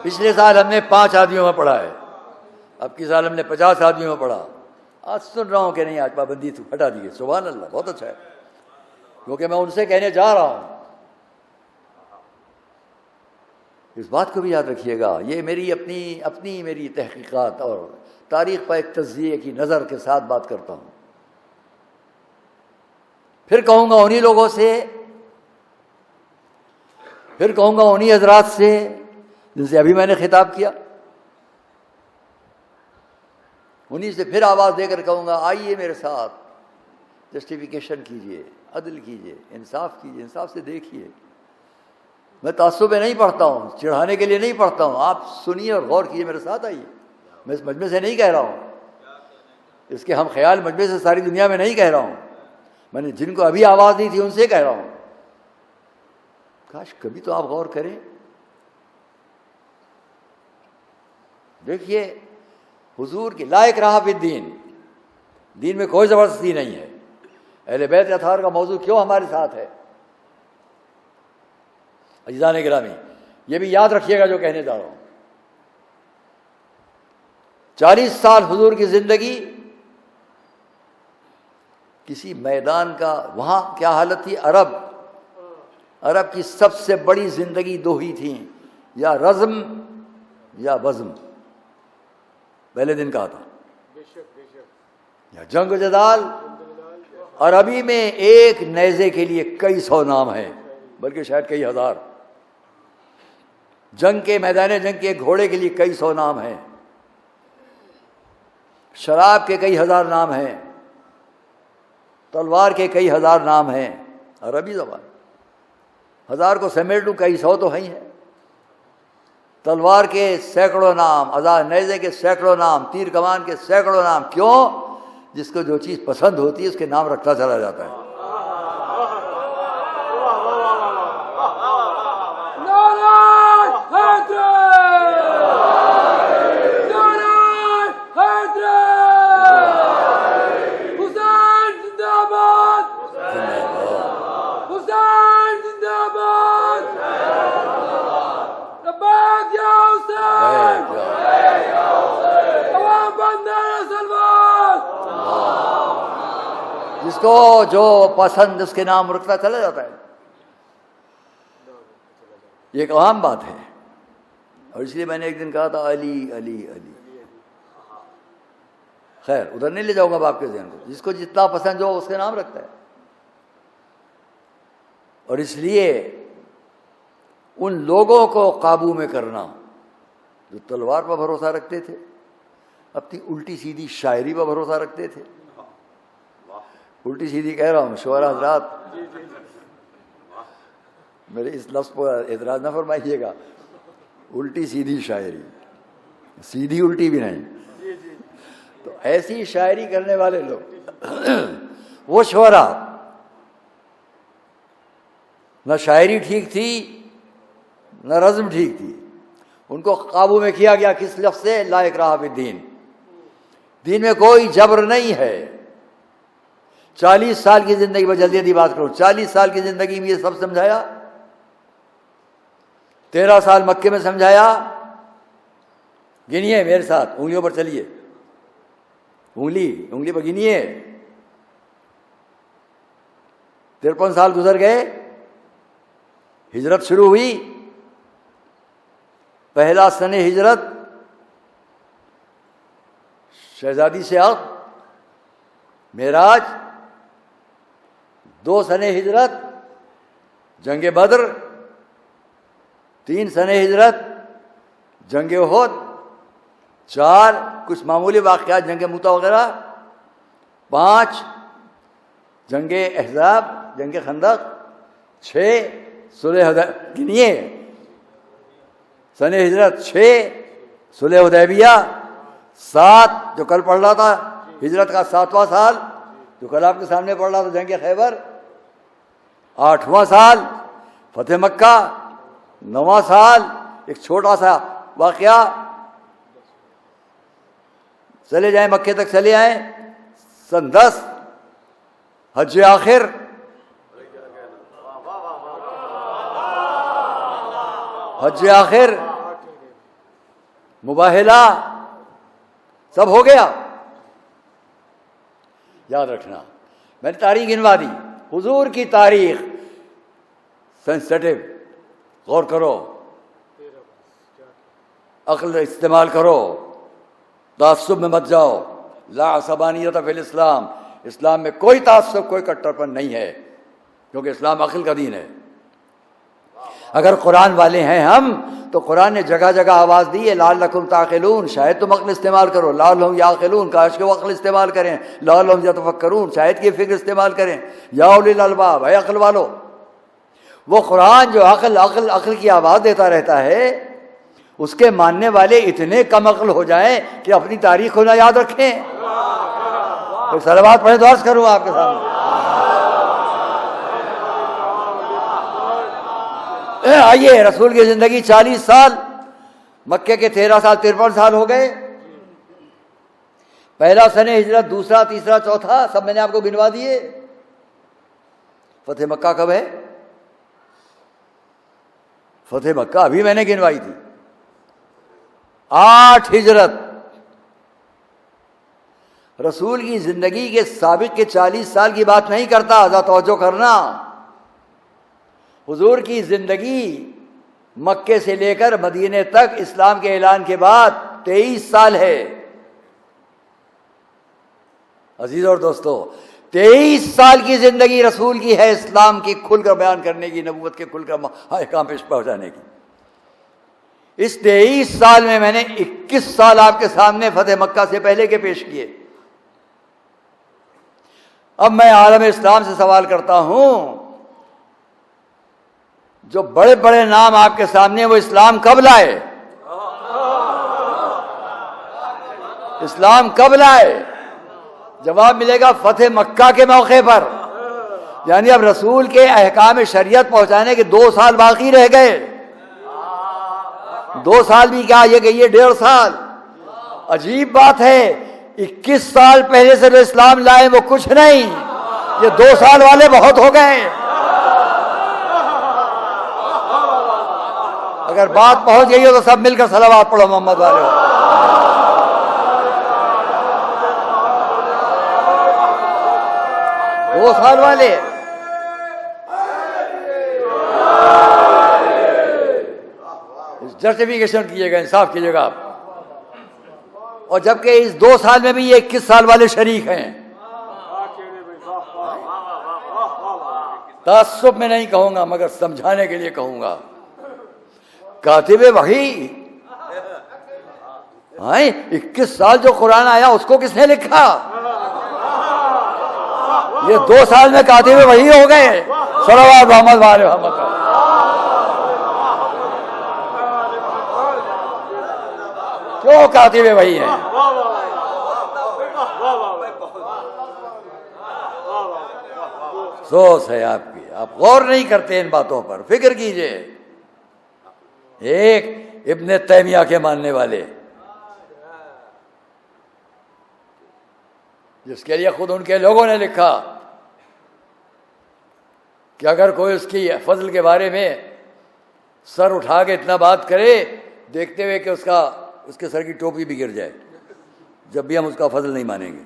پچھلے سال ہم نے 5 آدمیوں میں پڑھا ہے، اب کی سال ہم نے 50 آدمیوں میں پڑھا. آج سن رہا ہوں کہ نہیں، آج پابندی ہٹا دیے. سبحان اللہ، بہت اچھا ہے، کیونکہ میں ان سے کہنے جا رہا ہوں. اس بات کو بھی یاد رکھیے گا، یہ میری اپنی میری تحقیقات اور تاریخ پر ایک تجزیے کی نظر کے ساتھ بات کرتا ہوں. پھر کہوں گا انہی لوگوں سے، پھر کہوں گا انہی حضرات سے جن سے ابھی میں نے خطاب کیا، انہی سے پھر آواز دے کر کہوں گا، آئیے میرے ساتھ جسٹیفیکیشن کیجئے، عدل کیجئے، انصاف کیجئے، انصاف سے دیکھیے. میں تعصب میں نہیں پڑھتا ہوں، چڑھانے کے لیے نہیں پڑھتا ہوں. آپ سنیے اور غور کیجئے، میرے ساتھ آئیے. میں اس مجمع سے نہیں کہہ رہا ہوں، اس کے ہم خیال مجمع سے ساری دنیا میں نہیں کہہ رہا ہوں، میں نے جن کو ابھی آواز دی تھی ان سے کہہ رہا ہوں. کاش کبھی تو آپ غور کریں. دیکھیے حضور کی لا اکراہ فی الدین، دین میں کوئی زبردستی نہیں ہے. اہل بیت اطہار کا موضوع کیوں ہمارے ساتھ ہے؟ عزیزان گرامی یہ بھی یاد رکھیے گا جو کہنے جا رہا ہوں. 40 سال حضور کی زندگی کسی میدان کا، وہاں کیا حالت تھی؟ عرب کی سب سے بڑی زندگی دو ہی تھیں، یا رزم یا بزم. پہلے دن کہا تھا یا جنگ و جدال. عربی میں ایک نیزے کے لیے کئی سو نام ہیں، بلکہ شاید کئی ہزار. جنگ کے میدان جنگ کے گھوڑے کے لیے کئی سو نام ہیں، شراب کے کئی ہزار نام ہیں، تلوار کے کئی ہزار نام ہیں. عربی زبان، ہزار کو سمیٹ لوں کئی سو تو ہیں. تلوار کے سینکڑوں نام، نیزے کے سینکڑوں نام، تیر کمان کے سینکڑوں نام. کیوں؟ جس کو جو چیز پسند ہوتی ہے اس کے نام رکھتا چلا جاتا ہے. جس کو جو پسند اس کے نام رکھتا چلا جاتا ہے. یہ ایک عام بات ہے، اور اس لیے میں نے ایک دن کہا تھا علی علی علی. خیر ادھر نہیں لے جاؤں گا آپ کے ذہن کو. جس کو جتنا پسند ہو اس کے نام رکھتا ہے. اور اس لیے ان لوگوں کو قابو میں کرنا جو تلوار پر بھروسہ رکھتے تھے، اپنی الٹی سیدھی شاعری پر بھروسہ رکھتے تھے. الٹی سیدھی کہہ رہا ہوں شعراء حضرات، میرے اس لفظ پر اعتراض نہ فرمائیے گا. الٹی سیدھی شاعری، سیدھی الٹی بھی نہیں. تو ایسی شاعری کرنے والے لوگ وہ شعراء، نہ شاعری ٹھیک تھی نہ رزم ٹھیک تھی. ان کو قابو میں کیا گیا کس لفظ سے؟ لا اکراہ فی الدین. دین میں کوئی جبر نہیں ہے. 40 سال کی زندگی میں جلدی جلدی بات کروں. 40 سال کی زندگی میں یہ سب سمجھایا. 13 سال مکے میں سمجھایا. گنیے میرے ساتھ، انگلیوں پر چلیے، انگلی پر گنیے. 53 سال گزر گئے، ہجرت شروع ہوئی. پہلا سن ہجرت شہزادی سے عقد، معراج. 2 سن ہجرت جنگ بدر. 3 سن ہجرت جنگ احد. 4 کچھ معمولی واقعات جنگ موتا وغیرہ. 5 جنگ احزاب، جنگ خندق. 6 صلح گنیے سن ہجرت. 6 صلح حدیبیہ. 7 جو کل پڑھ رہا تھا ہجرت کا 7واں سال، جو کل آپ کے سامنے پڑھ رہا تھا جنگ خیبر. 8واں سال فتح مکہ. 9واں سال ایک چھوٹا سا واقعہ، چلے جائیں مکے تک چلے آئیں. سن 10 حج آخر. حج آخر مباہلہ سب ہو گیا. یاد رکھنا میں نے تاریخ گنوا دی. حضور کی تاریخ سینسٹیو، غور کرو، عقل استعمال کرو، تعصب میں مت جاؤ. لا عصبانیت فی الاسلام. اسلام میں کوئی تعصب، کوئی کٹرپن نہیں ہے، کیونکہ اسلام عقل کا دین ہے. اگر قرآن والے ہیں ہم تو قرآن نے جگہ جگہ آواز دی ہے لعلکم تعقلون، شاید تم عقل استعمال کرو. لعلہم یعقلون، کاش کہ وہ عقل استعمال کریں. لعلہم یتفکرون، شاید کہ فکر استعمال کریں. یا اولی الالباب، اے عقل والو. وہ قرآن جو عقل کی آواز دیتا رہتا ہے، اس کے ماننے والے اتنے کم عقل ہو جائیں کہ اپنی تاریخ کو نہ یاد رکھیں. ایک صلوات پڑھے تو عرض کروں آپ کے سامنے. آئیے، رسول کی زندگی 40 سال، مکے کے 13 سال 53 سال ہو گئے. پہلا سنہ ہجرت، دوسرا، تیسرا، چوتھا، سب میں نے آپ کو گنوا دیے. فتح مکہ کب ہے؟ فتح مکہ ابھی میں نے گنوائی تھی. 8 ہجرت. رسول کی زندگی کے سابق کے 40 سال کی بات نہیں کرتا، ذرا توجہ کرنا. حضور کی زندگی مکے سے لے کر مدینے تک اسلام کے اعلان کے بعد 23 سال ہے. عزیز اور دوستو، 23 سال کی زندگی رسول کی ہے، اسلام کی کھل کر بیان کرنے کی، نبوت کے کھل کر احکام پیش پہنچانے کی. اس 23 سال میں نے 21 سال آپ کے سامنے فتح مکہ سے پہلے کے پیش کیے. اب میں عالم اسلام سے سوال کرتا ہوں، جو بڑے بڑے نام آپ کے سامنے، وہ اسلام کب لائے؟ اسلام کب لائے؟ جواب ملے گا فتح مکہ کے موقع پر. یعنی اب رسول کے احکام شریعت پہنچانے کے 2 سال باقی رہ گئے. 2 سال بھی کیا، یہ کہیے 1.5 سال. عجیب بات ہے، 21 سال پہلے سے جو اسلام لائے وہ کچھ نہیں، یہ 2 سال والے بہت ہو گئے. اگر بات پہنچ گئی ہو تو سب مل کر صلوات پڑھو محمد والے. 2 سال والے. جسٹیفیکیشن کیجیے گا، انصاف کیجیے گا آپ. اور جبکہ اس 2 سال میں بھی یہ 21 سال والے شریک ہیں. تعصب میں نہیں کہوں گا مگر سمجھانے کے لیے کہوں گا. کاتب وحی، 21 سال جو قرآن آیا اس کو کس نے لکھا؟ یہ 2 سال میں کاتب وحی ہو گئے. صلوات محمد والے محمد. کیوں کاتب وحی ہیں؟ افسوس ہے آپ کی، آپ غور نہیں کرتے ان باتوں پر. فکر کیجئے. ایک ابن تیمیہ کے ماننے والے، جس کے لیے خود ان کے لوگوں نے لکھا کہ اگر کوئی اس کی فضل کے بارے میں سر اٹھا کے اتنا بات کرے، دیکھتے ہوئے کہ اس کے سر کی ٹوپی بھی گر جائے، جب بھی ہم اس کا فضل نہیں مانیں گے.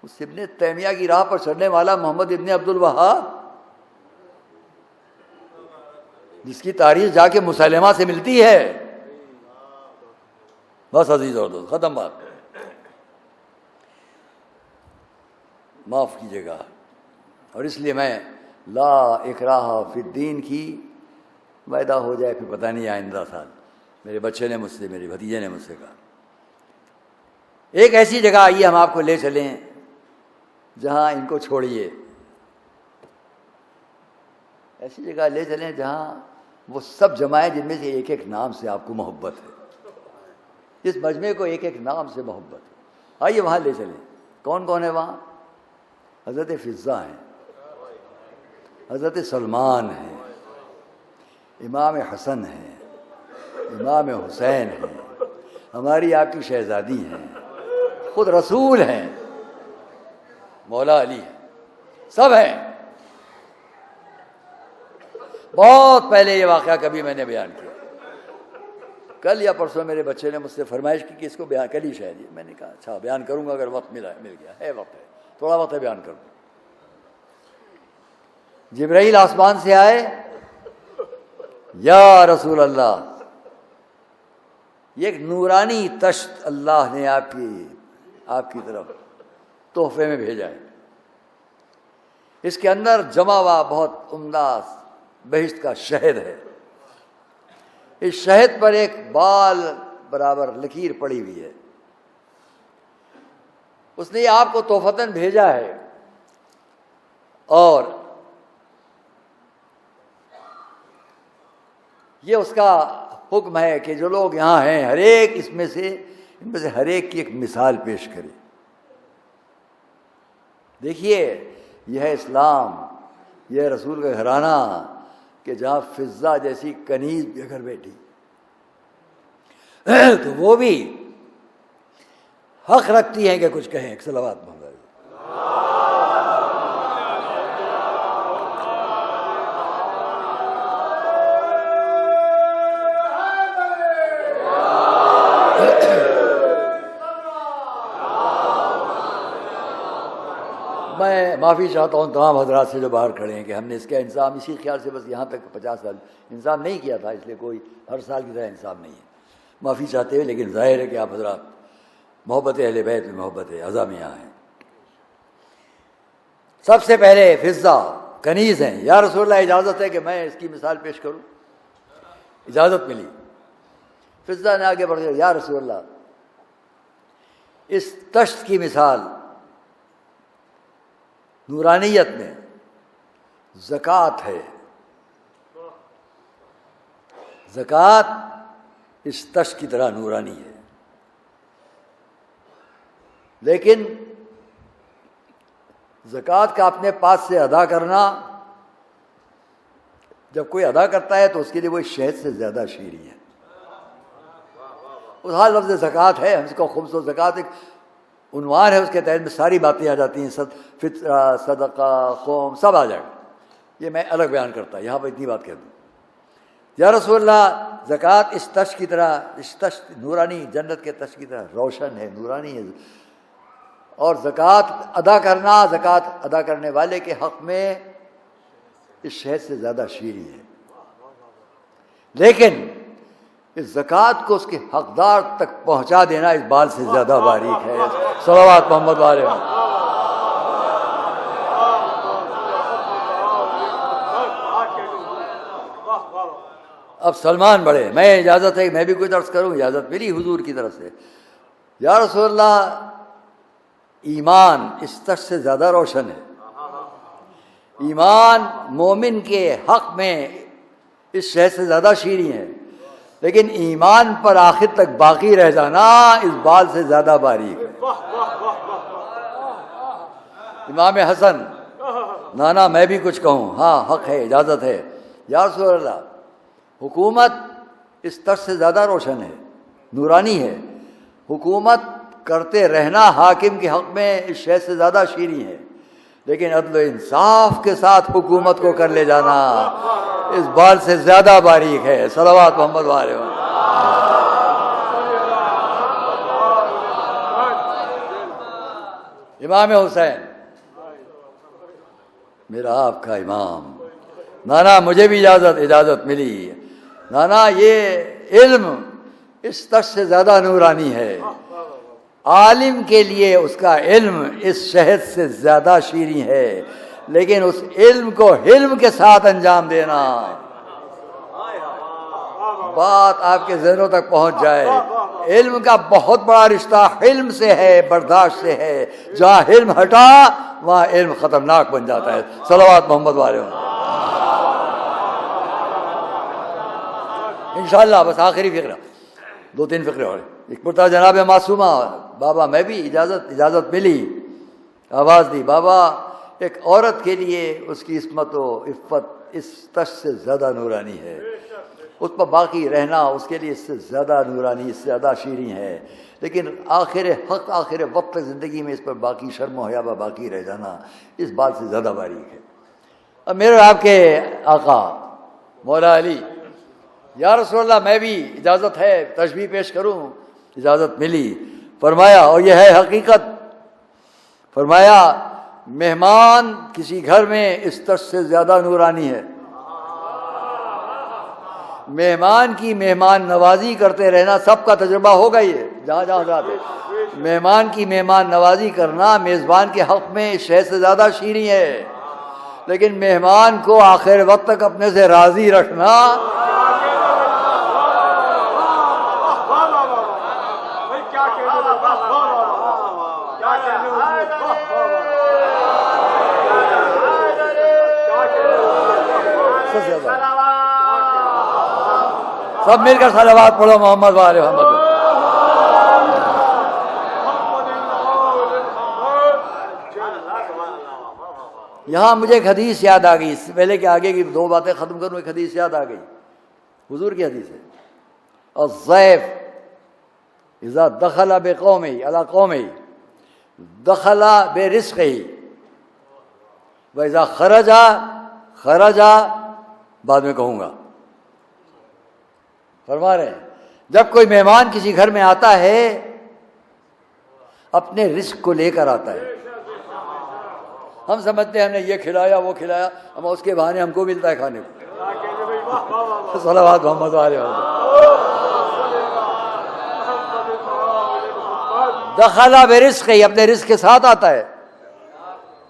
اس ابن تیمیہ کی راہ پر چڑھنے والا محمد ابن عبد الوہاب، جس کی تاریخ جا کے مسلمہ سے ملتی ہے. بس عزیز اور دوست، ختم بات. معاف کیجیے گا. اور اس لیے میں لا اکراہ فی الدین کی وعدہ ہو جائے پھر پتہ نہیں آئندہ سال. میرے بچے نے مجھ سے، میرے بھتیجے نے مجھ سے کہا ایک ایسی جگہ آئیے ہم آپ کو لے چلیں جہاں ان کو چھوڑیے. ایسی جگہ لے چلیں جہاں وہ سب جمائیں جن میں سے ایک ایک نام سے آپ کو محبت ہے. اس مجمع کو ایک ایک نام سے محبت ہے. آئیے وہاں لے چلیں. کون کون ہے وہاں؟ حضرت فضہ ہیں، حضرت سلمان ہیں، امام حسن ہیں، امام حسین ہیں، ہماری آپ کی شہزادی ہیں، خود رسول ہیں، مولا علی ہیں، سب ہیں. بہت پہلے یہ واقعہ کبھی میں نے بیان کیا. کل یا پرسوں میرے بچے نے مجھ سے فرمائش کی کہ اس کو بیان کر لی شاید. میں نے کہا اچھا بیان کروں گا اگر وقت مل گیا. ہے وقت ہے، تھوڑا وقت ہے، بیان کروں. جبرائیل آسمان سے آئے، یا رسول اللہ، یہ ایک نورانی تشت اللہ نے آپ کی طرف تحفے میں بھیجا ہے. اس کے اندر جمع ہوا بہت عمدہ بہشت کا شہد ہے. اس شہد پر ایک بال برابر لکیر پڑی ہوئی ہے. اس نے آپ کو تحفتاً بھیجا ہے. اور یہ اس کا حکم ہے کہ جو لوگ یہاں ہیں ہر ایک ان میں سے ہر ایک کی ایک مثال پیش کرے. دیکھیے یہ ہے اسلام، یہ ہے رسول کا گھرانہ کہ جہاں فضہ جیسی کنیز بھی اگر بیٹھی تو وہ بھی حق رکھتی ہیں کہ کچھ کہیں. صلوات محمد. میں معافی چاہتا ہوں تمام حضرات سے جو باہر کھڑے ہیں کہ ہم نے اس کا انتظام اسی خیال سے بس یہاں تک 50 سال انتظام نہیں کیا تھا، اس لیے کوئی ہر سال کی طرح انتظام نہیں ہے. معافی چاہتے ہوئے، لیکن ظاہر ہے کہ آپ حضرات محبت اہل بیت میں محبت اعظامیہ ہیں. سب سے پہلے فضہ کنیز ہیں. یا رسول اللہ اجازت ہے کہ میں اس کی مثال پیش کروں؟ اجازت ملی. فضہ نے آگے بڑھ کر یا رسول اللہ اس طشت کی مثال نورانیت میں زکوٰۃ ہے. زکوٰۃ اس طشت کی طرح نورانی ہے، لیکن زکوٰۃ کا اپنے پاس سے ادا کرنا، جب کوئی ادا کرتا ہے تو اس کے لیے وہ شہد سے زیادہ شیریں ہے. اس حال لفظ زکوٰۃ ہے، ہم اس کو خمس و زکوٰۃ ایک عنوان ہے، اس کے تحت میں ساری باتیں آ جاتی ہیں، فطرہ، صدقہ، قوم سب آ جائے گا. یہ میں الگ بیان کرتا، یہاں پہ اتنی بات کہہ دوں. یا رسول اللہ زکوٰۃ اس طشت کی طرح، اس طشت نورانی جنت کے طشت کی طرح روشن ہے، نورانی ہے. اور زکوٰۃ ادا کرنا، زکوٰۃ ادا کرنے والے کے حق میں اس شہد سے زیادہ شیریں ہے. لیکن اس زکوٰۃ کو اس کے حقدار تک پہنچا دینا اس بال سے زیادہ باریک ہے. صلوات محمد علیہ. اب سلمان بڑھے. میں اجازت ہے کہ میں بھی کوئی درس کروں؟ اجازت ملی حضور کی طرف سے. یا رسول اللہ ایمان اس طشت سے زیادہ روشن ہے. ایمان مومن کے حق میں اس شہد سے زیادہ شیریں ہے، لیکن ایمان پر آخر تک باقی رہ جانا اس بال سے زیادہ باریک ہے. امام حسن، نانا میں بھی کچھ کہوں؟ ہاں حق ہے، اجازت ہے. یا رسول اللہ حکومت اس طرح سے زیادہ روشن ہے، نورانی ہے. حکومت کرتے رہنا حاکم کے حق میں اس شہد سے زیادہ شیریں ہے، لیکن عدل و انصاف کے ساتھ حکومت کو کر لے جانا اس بال سے زیادہ باریک ہے. صلوات محمد علیہ. امام حسین میرا آپ کا امام. نانا مجھے بھی اجازت ملی. نانا یہ علم اس طرح سے زیادہ نورانی ہے. عالم کے لیے اس کا علم اس شہد سے زیادہ شیریں ہے، لیکن اس علم کو حلم کے ساتھ انجام دینا. بات آپ کے ذہنوں تک پہنچ جائے. علم کا بہت بڑا رشتہ حلم سے ہے، برداشت سے ہے. جہاں حلم ہٹا وہاں علم خطرناک بن جاتا ہے. صلوات محمد علیہ. انشاءاللہ بس آخری فقرہ، 2-3 فقرے اور. ایک مرتبہ جناب معصومہ بابا میں بھی اجازت ملی، آواز دی بابا ایک عورت کے لیے اس کی عصمت و عفت اس طشت سے زیادہ نورانی ہے. اس پر باقی رہنا اس کے لیے اس سے زیادہ نورانی، اس سے زیادہ شیریں ہے. لیکن آخر حق، آخر وقت تک زندگی میں اس پر باقی شرم و حیا باقی رہ جانا اس بات سے زیادہ باریک ہے. اب میرے آپ کے آقا مولا علی، یا رسول اللہ میں بھی اجازت ہے تشبیہ پیش کروں؟ اجازت ملی. فرمایا اور یہ ہے حقیقت، فرمایا مہمان کسی گھر میں اس طرح سے زیادہ نورانی ہے. مہمان کی مہمان نوازی کرتے رہنا سب کا تجربہ ہوگا. یہ جہاں جاتے مہمان کی مہمان نوازی کرنا میزبان کے حق میں اس شہد سے زیادہ شیریں ہے، لیکن مہمان کو آخر وقت تک اپنے سے راضی رکھنا سب مل کر صلوات پڑھو محمد وآل محمد. یہاں مجھے ایک حدیث یاد آ گئی، اس سے پہلے کہ آگے کی دو باتیں ختم کروں، ایک حدیث یاد آ گئی، حضور کی حدیث ہے، الضیف اذا دخل بقومه علی قومه دخل برزقه واذا خرج بعد میں کہوں گا، فرما رہے ہیں جب کوئی مہمان کسی گھر میں آتا ہے اپنے رزق کو لے کر آتا ہے. ہم سمجھتے ہیں ہم نے یہ کھلایا وہ کھلایا، اما اس کے بہانے ہم کو ملتا ہے کھانے کو. صلوات محمد علیہ وسلم. دخل برزق، اپنے رزق کے ساتھ آتا ہے.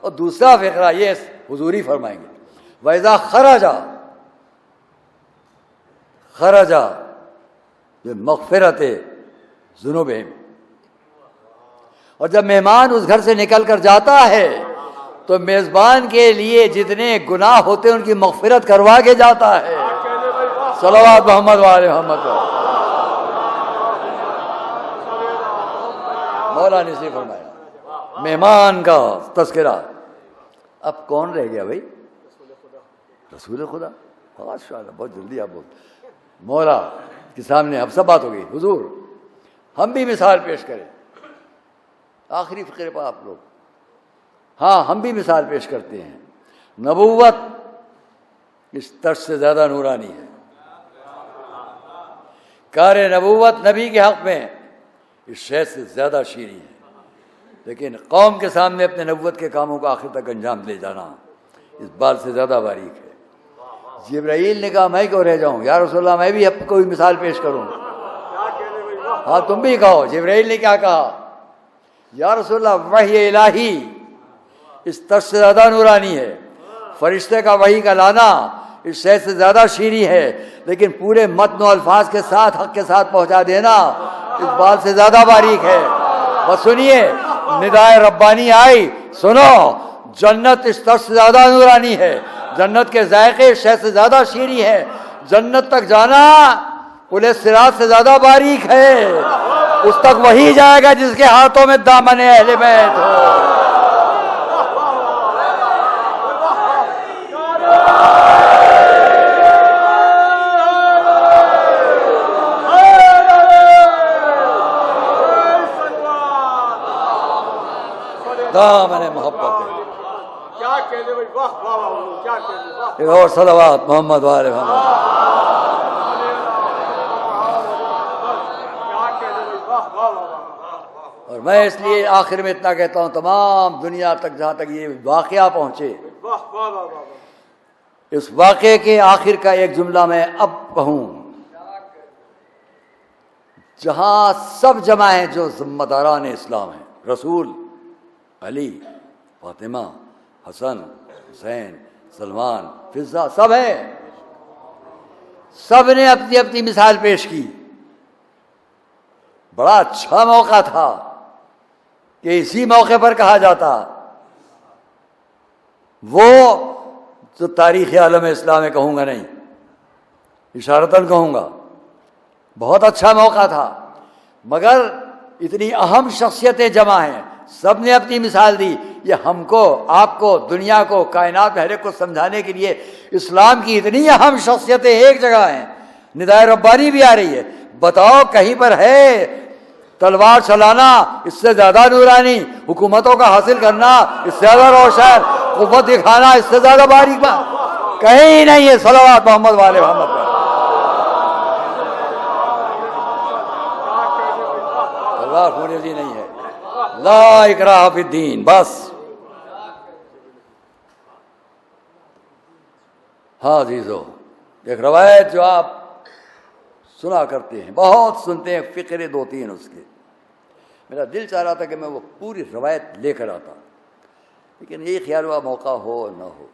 اور دوسرا فقرہ یہ حضوری فرمائیں گے، وَإِذَا خرج بمغفرت ذنوبہم، اور جب مہمان اس گھر سے نکل کر جاتا ہے تو میزبان کے لیے جتنے گناہ ہوتے ہیں ان کی مغفرت کروا کے جاتا ہے. صلوات محمد وآل محمد. مولا نے سے فرمایا مہمان کا تذکرہ. اب کون رہ گیا بھائی؟ رسول خدا. ماشاءاللہ بہت جلدی آپ بولتے. مولا کے سامنے اب سب بات ہو گئی. حضور ہم بھی مثال پیش کریں. آخری فقرے پر آپ لوگ، ہاں ہم بھی مثال پیش کرتے ہیں. نبوت اس طرز سے زیادہ نورانی ہے. کار نبوت نبی کے حق میں اس شہد سے زیادہ شیریں ہے. لیکن قوم کے سامنے اپنے نبوت کے کاموں کو آخر تک انجام لے جانا اس بات سے زیادہ باریک ہے. جبرائیل نے کہا میں کیوں رہ جاؤں یا رسول اللہ، میں بھی اب کوئی مثال پیش کروں. ہاں تم بھی کہو. جبرائیل نے کیا کہا؟ یا رسول اللہ وحی الہی اس طرز سے زیادہ نورانی ہے، فرشتے کا وحی کا لانا اس شہد سے زیادہ شیریں ہے، لیکن پورے متن و الفاظ کے ساتھ حق کے ساتھ پہنچا دینا اس بات سے زیادہ باریک ہے. بس سنیے ندائے ربانی آئی، سنو جنت اس طرز سے زیادہ نورانی ہے، جنت کے ذائقے شہد سے زیادہ شیریں ہے، جنت تک جانا پل صراط سے زیادہ باریک ہے. اس تک وہی جائے گا جس کے ہاتھوں میں دامن اہل بیت ہو. دامن محبت ہے. ایک اور صلوات محمد والے محمد. اور میں اس لیے آخر میں اتنا کہتا ہوں تمام دنیا تک جہاں تک یہ واقعہ پہنچے، اس واقعے کے آخر کا ایک جملہ میں اب کہوں، جہاں سب جمع ہیں جو ذمہ داران اسلام ہیں، رسول، علی، فاطمہ، حسن، حسین، سلمان، فضہ، سب ہیں. سب نے اپنی اپنی مثال پیش کی. بڑا اچھا موقع تھا کہ اسی موقع پر کہا جاتا وہ جو تاریخ عالم اسلام میں کہوں گا نہیں، اشارتاً کہوں گا، بہت اچھا موقع تھا، مگر اتنی اہم شخصیتیں جمع ہیں، سب نے اپنی مثال دی. یہ ہم کو، آپ کو، دنیا کو، کائنات میں ہر ایک کو سمجھانے کے لیے اسلام کی اتنی اہم شخصیتیں ایک جگہ ہیں. ندائے ربانی بھی آ رہی ہے. بتاؤ کہیں پر ہے تلوار چلانا اس سے زیادہ نورانی، حکومتوں کا حاصل کرنا اس سے زیادہ روشن، قوت دکھانا اس سے زیادہ باریک بات کہیں نہیں ہے. صلوات محمد والے محمد پر. اللہ خونے جی نہیں ہے. لا اکراہ فی الدین. بس ہاں عزیزو، ایک روایت جو آپ سنا کرتے ہیں، بہت سنتے ہیں، فقرے 2-3 اس کے. میرا دل چاہ رہا تھا کہ میں وہ پوری روایت لے کر آتا، لیکن یہی خیال ہوا موقع ہو نہ ہو.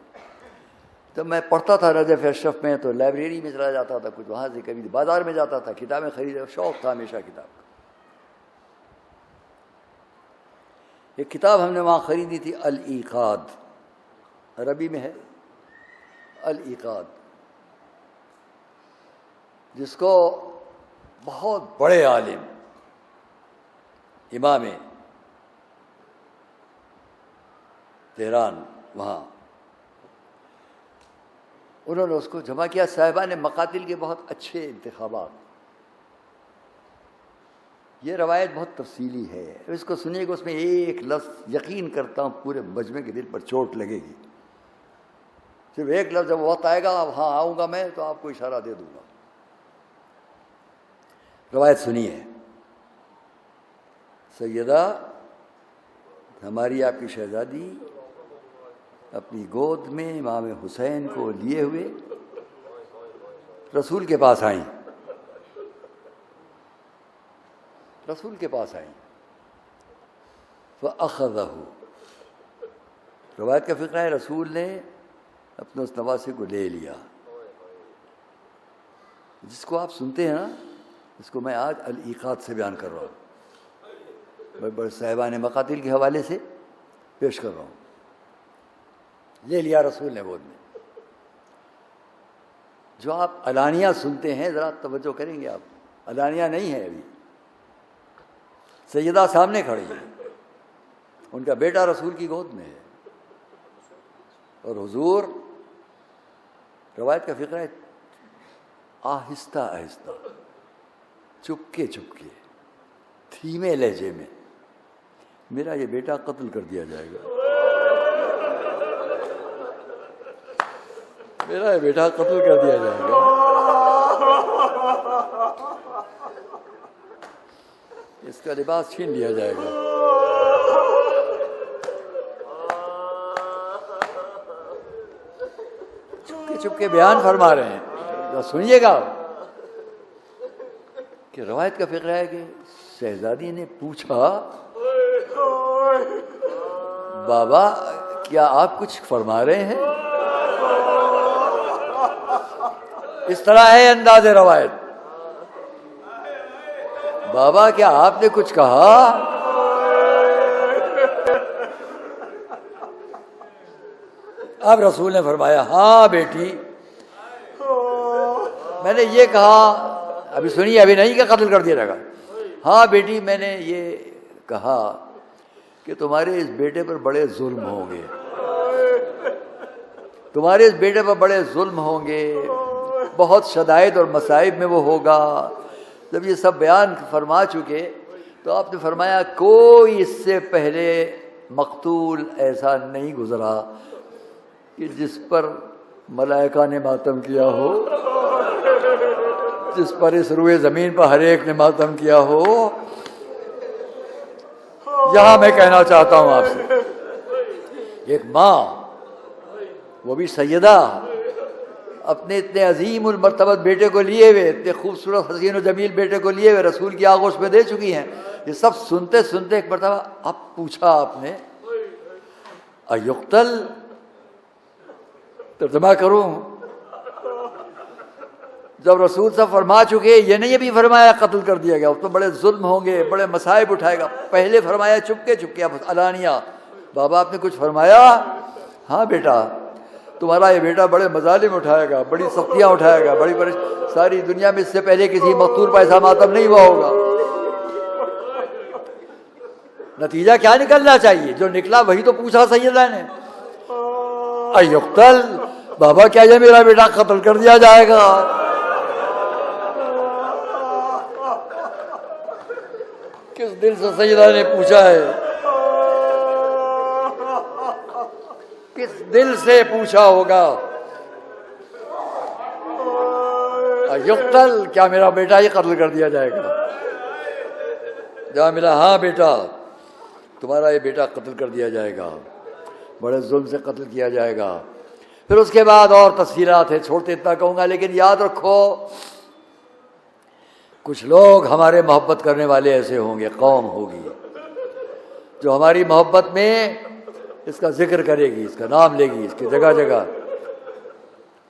جب میں پڑھتا تھا رجب اشرف میں تو لائبریری میں چلا جاتا تھا، کچھ وہاں سے کبھی بازار میں جاتا تھا، کتابیں خریدے، شوق تھا ہمیشہ کتاب کا. ایک کتاب ہم نے وہاں خریدی تھی، الایقاد، عربی میں ہے الایقاد، جس کو بہت بڑے عالم امام تہران وہاں انہوں نے اس کو جمع کیا. صاحبان مقاتل کے بہت اچھے انتخابات. یہ روایت بہت تفصیلی ہے, اس کو سنیے گا, اس میں ایک لفظ یقین کرتا ہوں پورے مجمع کے دل پر چوٹ لگے گی. صرف ایک لفظ جب وقت آئے گا ہاں آؤں گا میں تو آپ کو اشارہ دے دوں گا. روایت سنیے. سیدہ ہماری آپ کی شہزادی اپنی گود میں امام حسین کو لیے ہوئے رسول کے پاس آئیں. رسول کے پاس آئیں. فَأَخَذَهُ. روایت کا فقرہ ہے رسول نے اپنے اس نواسے کو لے لیا. جس کو آپ سنتے ہیں نا, اس کو میں آج الایقات سے بیان کر رہا ہوں, بڑے صاحبان مقاتل کے حوالے سے پیش کر رہا ہوں. لے لیا رسول نے گود میں. جو آپ علانیہ سنتے ہیں ذرا توجہ کریں گے آپ, علانیہ نہیں ہے ابھی. سیدہ سامنے کھڑی ہے, ان کا بیٹا رسول کی گود میں ہے, اور حضور, روایت کا فقرہ ہے, آہستہ آہستہ چپکے چپکے دھیمے لہجے میں, میرا یہ بیٹا قتل کر دیا جائے گا, میرا یہ بیٹا قتل کر دیا جائے گا. اس کا لباس چھین لیا جائے گا. چپکے چپکے بیان فرما رہے ہیں, سنیے گا کہ روایت کا فقرہ ہے کہ شہزادی نے پوچھا, بابا کیا آپ کچھ فرما رہے ہیں؟ اس طرح ہے انداز روایت, بابا کیا آپ نے کچھ کہا؟ اب رسول نے فرمایا, ہاں بیٹی میں نے یہ کہا. ابھی سنیے, ابھی نہیں کہ قتل کر دیا جائے گا. ہاں بیٹی میں نے یہ کہا کہ تمہارے اس بیٹے پر بڑے ظلم ہوں گے, تمہارے اس بیٹے پر بڑے ظلم ہوں گے, بہت شدائد اور مصائب میں وہ ہوگا. جب یہ سب بیان فرما چکے تو آپ نے فرمایا, کوئی اس سے پہلے مقتول ایسا نہیں گزرا کہ جس پر ملائکہ نے ماتم کیا ہو, جس پر اس روئے زمین پر ہر ایک نے ماتم کیا ہو. یہاں میں کہنا چاہتا ہوں آپ سے, ایک ماں, وہ بھی سیدہ, اپنے اتنے عظیم المرتبت بیٹے کو لیے ہوئے, اتنے خوبصورت حسین و جمیل بیٹے کو لیے ہوئے رسول کی آغوش میں دے چکی ہیں. یہ سب سنتے سنتے ایک مرتبہ اب پوچھا آپ نے, ایقتل, ترجمہ کروں, جب رسول صاحب فرما چکے, یہ نہیں ابھی فرمایا قتل کر دیا گیا, اس میں بڑے ظلم ہوں گے, بڑے مصائب اٹھائے گا. پہلے فرمایا چپکے چپکے, علانیہ, بابا آپ نے کچھ فرمایا؟ ہاں بیٹا تمہارا یہ بیٹا بڑے مظالم اٹھائے گا, بڑی سختیاں اٹھائے گا, بڑی ساری دنیا میں اس سے پہلے کسی مقتول پر ایسا ماتم نہیں ہوا ہوگا. نتیجہ کیا نکلنا چاہیے؟ جو نکلا وہی تو پوچھا سیدہ نے, ایقتل, بابا کیا یہ میرا بیٹا قتل کر دیا جائے گا؟ کس دل سے سیدہ نے پوچھا ہے, کس دل سے پوچھا ہوگا؟ یقتل, کیا میرا بیٹا یہ قتل کر دیا جائے گا؟ جہاں ملا, ہاں بیٹا تمہارا یہ بیٹا قتل کر دیا جائے گا, بڑے ظلم سے قتل کیا جائے گا. پھر اس کے بعد اور تفصیلات ہیں, چھوڑتے اتنا کہوں گا, لیکن یاد رکھو کچھ لوگ ہمارے محبت کرنے والے ایسے ہوں گے, قوم ہوگی جو ہماری محبت میں اس کا ذکر کرے گی, اس کا نام لے گی, اس کی جگہ جگہ,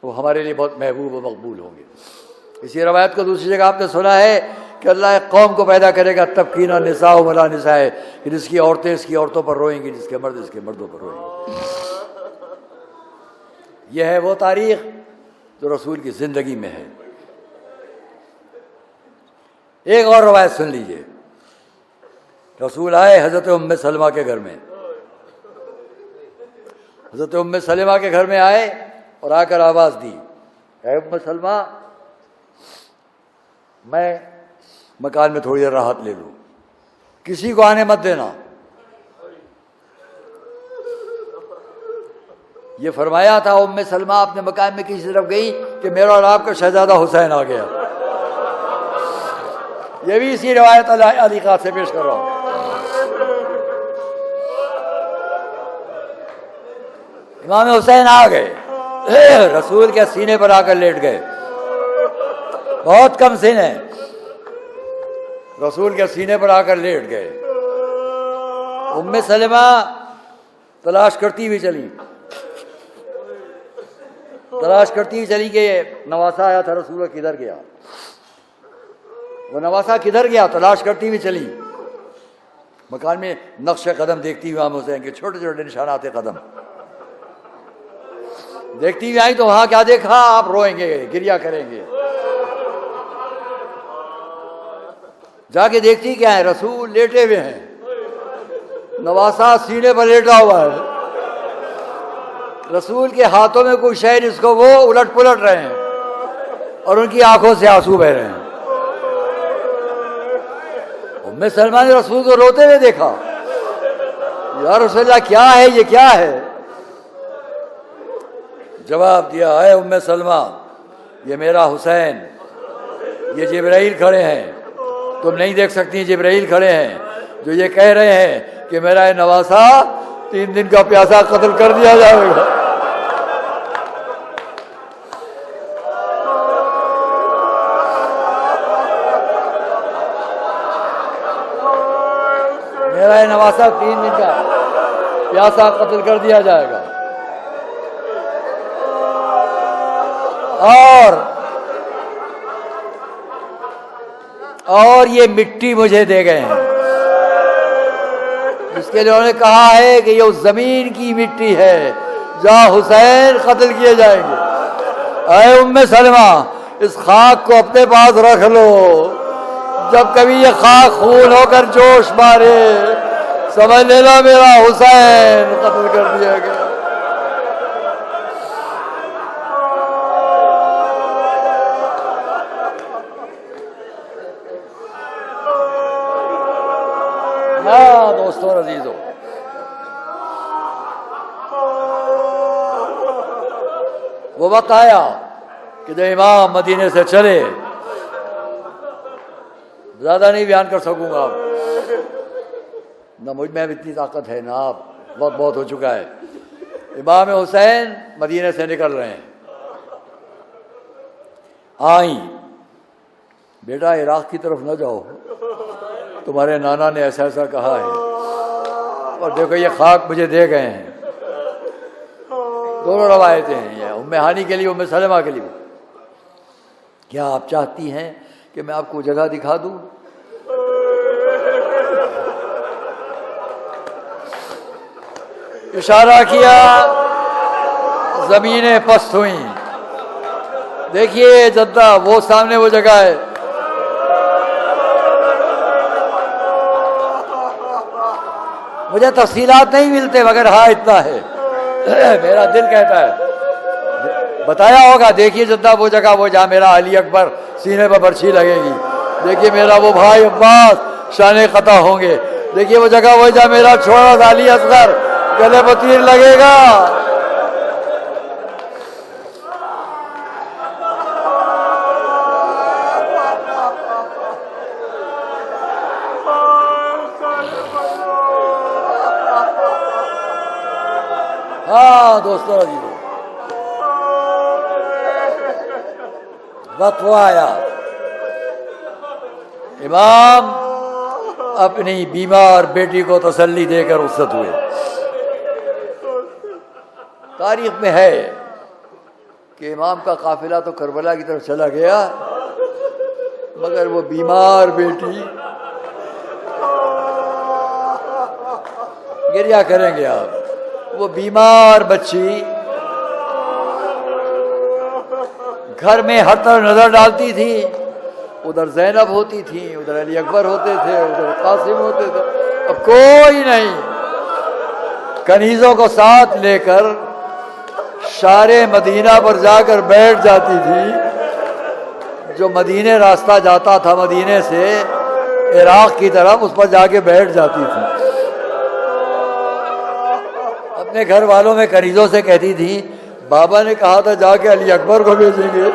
وہ ہمارے لیے بہت محبوب و مقبول ہوں گے. اسی روایت کو دوسری جگہ آپ نے سنا ہے کہ اللہ ایک قوم کو پیدا کرے گا, تبکین النساء ولا نساء, کہ جس کی عورتیں اس کی عورتوں پر روئیں گی, جس کے مرد اس کے مردوں پر روئیں گے. یہ ہے وہ تاریخ جو رسول کی زندگی میں ہے. ایک اور روایت سن لیجئے. رسول آئے حضرت ام سلمہ کے گھر میں, حضرت ام سلمہ کے گھر میں آئے اور آ کر آواز دی, اے ام سلمہ میں مکان میں تھوڑی دیر راحت لے لوں، کسی کو آنے مت دینا۔ یہ فرمایا تھا ام سلمہ اپنے مکان میں کسی طرف گئی کہ میرا اور آپ کا شہزادہ حسین آ گیا۔ یہ بھی اسی روایت علی خان سے پیش کر رہا ہوں۔ امام حسین آ گئے، رسول کے سینے پر آ کر لیٹ گئے، بہت کم سینے، رسول کے سینے پر آ کر لیٹ گئے۔ ام سلمہ تلاش کرتی ہوئی چلی، تلاش کرتی ہوئی چلی کہ نواسا آیا تھا، رسول کدھر گیا، وہ نواسا کدھر گیا، تلاش کرتی ہوئی چلی۔ مکان میں نقش قدم دیکھتی ہوئی امام حسین کے چھوٹے چھوٹے نشانات قدم دیکھتی ہوئی آئی تو وہاں کیا دیکھا، آپ روئیں گے، گریا کریں گے۔ جا کے دیکھتی کیا ہے، رسول لیٹے ہوئے ہیں، نواسا سینے پر لیٹا ہوا ہے، رسول کے ہاتھوں میں کوئی شے جس کو وہ الٹ پلٹ رہے ہیں اور ان کی آنکھوں سے آنسو بہ رہے ہیں۔ ام سلمہ نے رسول کو روتے ہوئے دیکھا، یا رسول اللہ کیا ہے، یہ کیا ہے؟ جواب دیا، اے ام سلمہ یہ میرا حسین، یہ جبرائیل کھڑے ہیں، تم نہیں دیکھ سکتی، جبرائیل کھڑے ہیں جو یہ کہہ رہے ہیں کہ میرا یہ نواسا 3 دن کا پیاسا قتل کر دیا جائے گا۔ میرا یہ نواسا 3 دن کا پیاسا قتل کر دیا جائے گا۔ اور یہ مٹی مجھے دے گئے ہیں، جس کے لیے انہوں نے کہا ہے کہ یہ اس زمین کی مٹی ہے جہاں حسین قتل کیے جائیں گے۔ اے ام سلمہ اس خاک کو اپنے پاس رکھ لو، جب کبھی یہ خاک خون ہو کر جوش مارے سمجھ لینا میرا حسین قتل کر دیا گیا۔ دوستوں اور عزیزوں، وہ وقت آیا کہ جب امام مدینے سے چلے، زیادہ نہیں بیان کر سکوں گا، نہ مجھ میں اتنی طاقت ہے نہ آپ، وقت بہت ہو چکا ہے۔ امام حسین مدینے سے نکل رہے ہیں، آئیں بیٹا عراق کی طرف نہ جاؤ، تمہارے نانا نے ایسا ایسا کہا ہے، اور دیکھو یہ خاک مجھے دے گئے ہیں۔ دونوں روایتیں ہیں، یہ ام ہانی کے لیے، ام سلمہ کے لیے۔ کیا آپ چاہتی ہیں کہ میں آپ کو جگہ دکھا دوں؟ اشارہ کیا، زمینیں پست ہوئیں، دیکھیے جدہ، وہ سامنے وہ جگہ ہے۔ مجھے تفصیلات نہیں ملتے مگر ہاں اتنا ہے، میرا دل کہتا ہے بتایا ہوگا۔ دیکھیے جدہ وہ جگہ، وہ جہاں میرا علی اکبر سینے پر برچھی لگے گی، دیکھیے میرا وہ بھائی عباس شان قطع ہوں گے، دیکھیے وہ جگہ وہ جہاں میرا چھوڑا تھا علی اصغر گلے پر تیر لگے گا۔ ہاں دوستوں عزیزوں، وقت وہ آیا، امام اپنی بیمار بیٹی کو تسلی دے کر رخصت ہوئے۔ تاریخ میں ہے کہ امام کا قافلہ تو کربلا کی طرف چلا گیا، مگر وہ بیمار بیٹی، گریہ کریں گے آپ، وہ بیمار بچی گھر میں ہر طرف نظر ڈالتی تھی، ادھر زینب ہوتی تھی، ادھر علی اکبر ہوتے تھے، ادھر قاسم ہوتے تھے، اب کوئی نہیں۔ کنیزوں کو ساتھ لے کر شار مدینہ پر جا کر بیٹھ جاتی تھی. جو مدینے راستہ جاتا تھا مدینے سے عراق کی طرف، اس پر جا کے بیٹھ جاتی تھی. اپنے گھر والوں میں کنیزوں سے کہتی تھی بابا نے کہا تھا جا کے علی اکبر کو بھیجیں گے،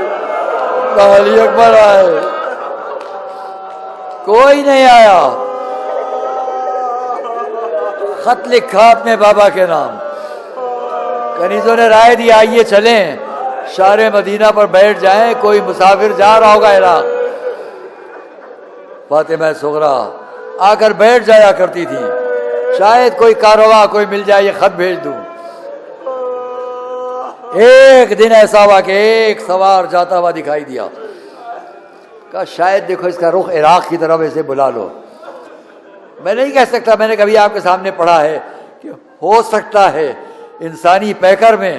تو علی اکبر آئے، کوئی نہیں آیا. خط لکھا اپنے بابا کے نام. کنیزوں نے رائے دی آئیے چلیں شار مدینہ پر بیٹھ جائیں، کوئی مسافر جا رہا ہوگا عراق. فاطمہ صغریٰ آ کر بیٹھ جایا کرتی تھی، شاید کوئی کارواں کوئی مل جائے یہ خط بھیج دوں. ایک دن ایسا ہوا کہ ایک سوار جاتا ہوا دکھائی دیا. کہا شاید دیکھو اس کا رخ عراق کی طرف، اسے بلا لو. میں نہیں کہہ سکتا، میں نے کبھی آپ کے سامنے پڑھا ہے کہ ہو سکتا ہے انسانی پیکر میں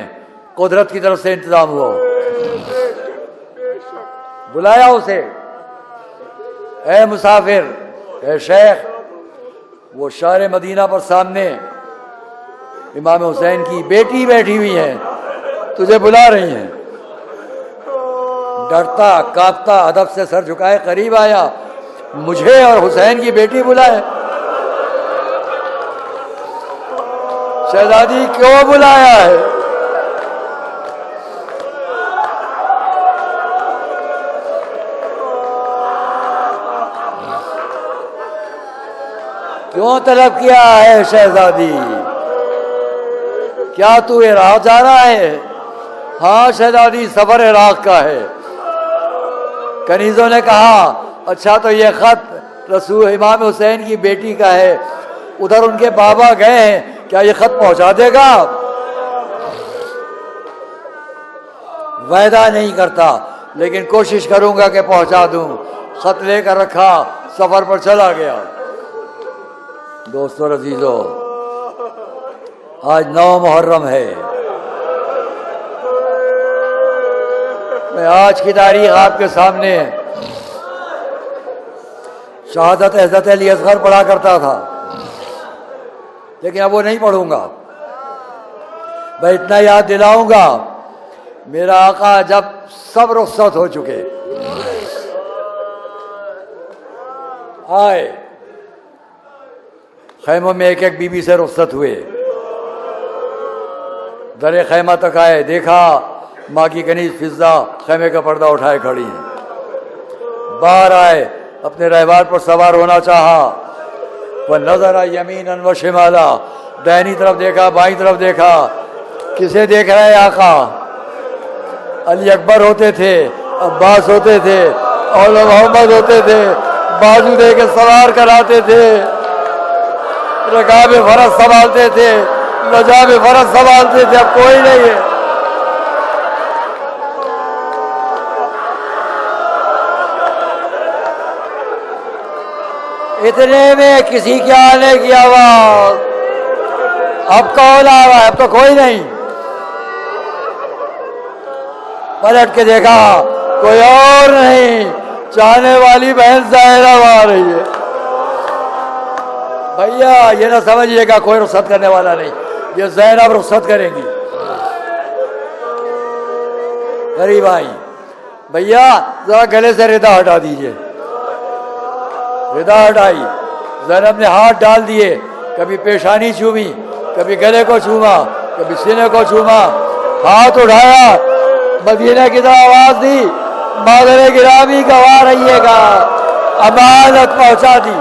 قدرت کی طرف سے انتظام ہوا. بلایا اسے، اے مسافر، اے شیخ. وہ شار مدینہ پر سامنے امام حسین کی بیٹی بیٹھی ہوئی ہے، تجھے بلا رہی ہیں. ڈرتا کانپتا ادب سے سر جھکائے قریب آیا. مجھے اور حسین کی بیٹی بلائے؟ شہزادی کیوں بلایا ہے؟ کیوں طلب کیا ہے شہزادی؟ کیا تو عراق جا رہا ہے؟ ہاں شہزادی، سفر عراق کا ہے. کنیزوں نے کہا اچھا تو یہ خط رسول امام حسین کی بیٹی کا ہے، ادھر ان کے بابا گئے ہیں، کیا یہ خط پہنچا دے گا؟ وعدہ نہیں کرتا لیکن کوشش کروں گا کہ پہنچا دوں. خط لے کر رکھا، سفر پر چلا گیا. دوستو عزیزو، آج 9 محرم ہے. میں آج کی تاریخ آپ کے سامنے شہادت حضرت علی اصغر پڑھا کرتا تھا، لیکن اب وہ نہیں پڑھوں گا. میں اتنا یاد دلاؤں گا، میرا آقا جب سب رخصت ہو چکے آئے، خیموں میں ایک ایک بی بی سے رخصت ہوئے، درے خیمہ تک آئے، دیکھا ماں کی کنیز فضہ خیمے کا پردہ اٹھائے کھڑی ہیں. باہر آئے، اپنے رہوار پر سوار ہونا چاہا. وہ نظر یمیناً و شمالا، دائنی طرف دیکھا بائیں طرف دیکھا. کسے دیکھ رہے آقا؟ علی اکبر ہوتے تھے، عباس ہوتے تھے، اولا محمد ہوتے تھے، بازو دے کے سوار کراتے تھے، رکاب فرس سنبھالتے تھے، لجاب فرس سنبھالتے تھے. اب کوئی نہیں ہے. اتنے میں کسی کے آنے کی آواز، اب کون آ رہا ہے؟ اب تو کوئی نہیں. پلٹ کے دیکھا کوئی اور نہیں، چاہنے والی بہن زینب آ رہی ہے. بھیا یہ نہ سمجھیے گا کوئی رخصت کرنے والا نہیں، یہ زینب رخصت کریں گی. قریب آئی، بھیا ذرا گلے سے ردا ہٹا دیجئے. ردا ہٹائی، زینب نے ہاتھ ڈال دیے، کبھی پیشانی چومی، کبھی گلے کو چوما، کبھی سینے کو چوما. ہاتھ اٹھایا، مدینہ کی طرف آواز دی، مادر گرامی گوا رہیے گا، امانت پہنچا دی.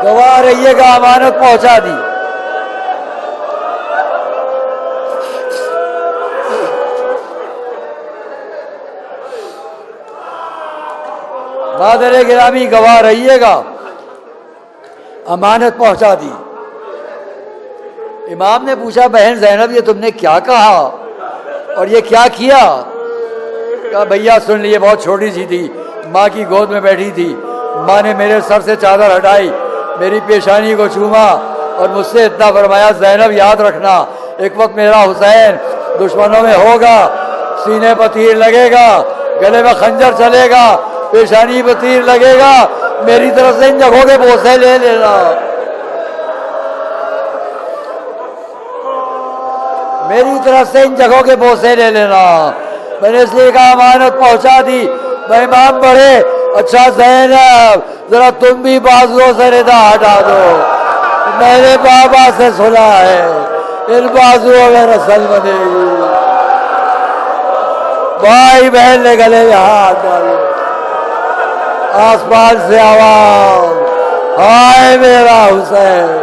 گوا رہیے گا، امانت پہنچا دی. مادر گرامی گواہ رہیے گا، امانت پہنچا دی. امام نے پوچھا بہن زینب یہ تم نے کیا کہا اور یہ کیا کیا؟ کہا بھیا سن لیے، بہت چھوٹی سی تھی، ماں کی گود میں بیٹھی تھی، ماں نے میرے سر سے چادر ہٹائی، میری پیشانی کو چوما اور مجھ سے اتنا فرمایا زینب یاد رکھنا ایک وقت میرا حسین دشمنوں میں ہوگا، سینے پر تیر لگے گا، گلے میں خنجر چلے گا، پیشانی پر تیر لگے گا، میری طرف سے ان جگہوں کے بوسے لے لینا. میری طرف سے ان جگہوں کے بوسے لے لینا. میں نے اس لیے کہا امانت پہنچا دی. میں امام بڑھے. اچھا زینب ذرا تم بھی بازوؤں سے ردا ہٹا دو. میں نے بابا سے سنا ہے ان بازوؤں میں رسل بنے گی. بھائی بہن نے گلے میں ہاتھ ڈالے. آسمان سے آواز ہائے میرا حسین،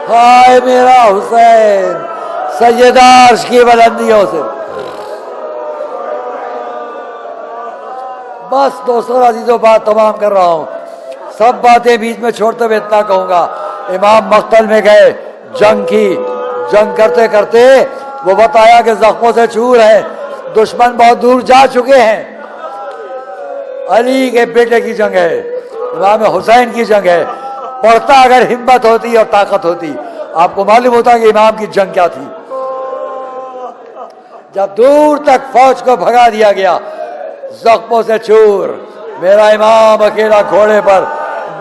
ہائے میرا حسین. سیدہ عرش کی بلندیوں سے. بس دوستوں عزیزوں بات تمام کر رہا ہوں. سب باتیں بیچ میں چھوڑتے ہوئے اتنا کہوں گا، امام مقتل میں گئے، جنگ کی. جنگ کرتے کرتے وہ بتایا کہ زخموں سے چور ہے، دشمن بہت دور جا چکے ہیں. علی کے بیٹے کی جنگ ہے، امام حسین کی جنگ ہے. پڑھتا اگر ہمت ہوتی اور طاقت ہوتی. آپ کو معلوم ہوتا کہ امام کی جنگ کیا تھی. جب دور تک فوج کو بھگا دیا گیا، زخموں سے چور، میرا امام اکیلا گھوڑے پر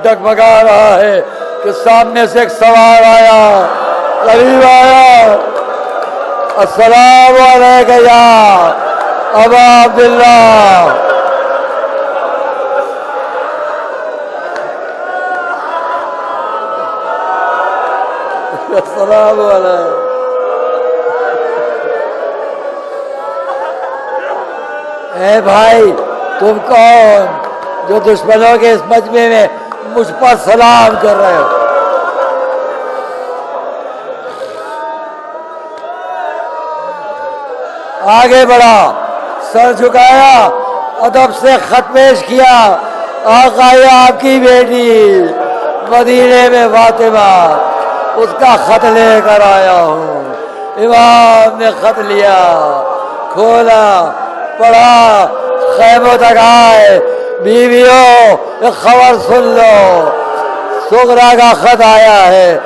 ڈگمگا رہا ہے کہ سامنے سے ایک سوار آیا، قریب آیا. السلام علیکم یا ابا عبداللہ. السلام علیکم. اے بھائی تم کون جو دشمنوں کے اس مجمع میں مجھ پر سلام کر رہے ہو؟ آگے بڑھا، سر جھکایا، ادب سے خط پیش کیا. آقا یہ آپ کی بیٹی مدینے میں فاطمہ، اس کا خط لے کر آیا ہوں. امام نے خط لیا، کھولا، پڑھا. خیموں تک آئے. بیویوں ایک خبر سن لو، سغرا کا خط آیا ہے،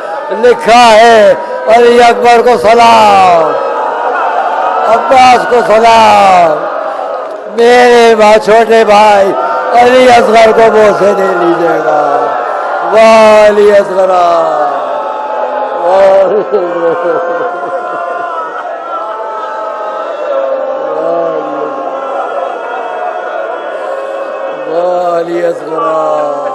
لکھا ہے علی اکبر کو سلام، عباس کو سلام، میرے چھوٹے بھائی علی اصغر کو بوسے دے لیجیے گا. والی اصغر والی اصغر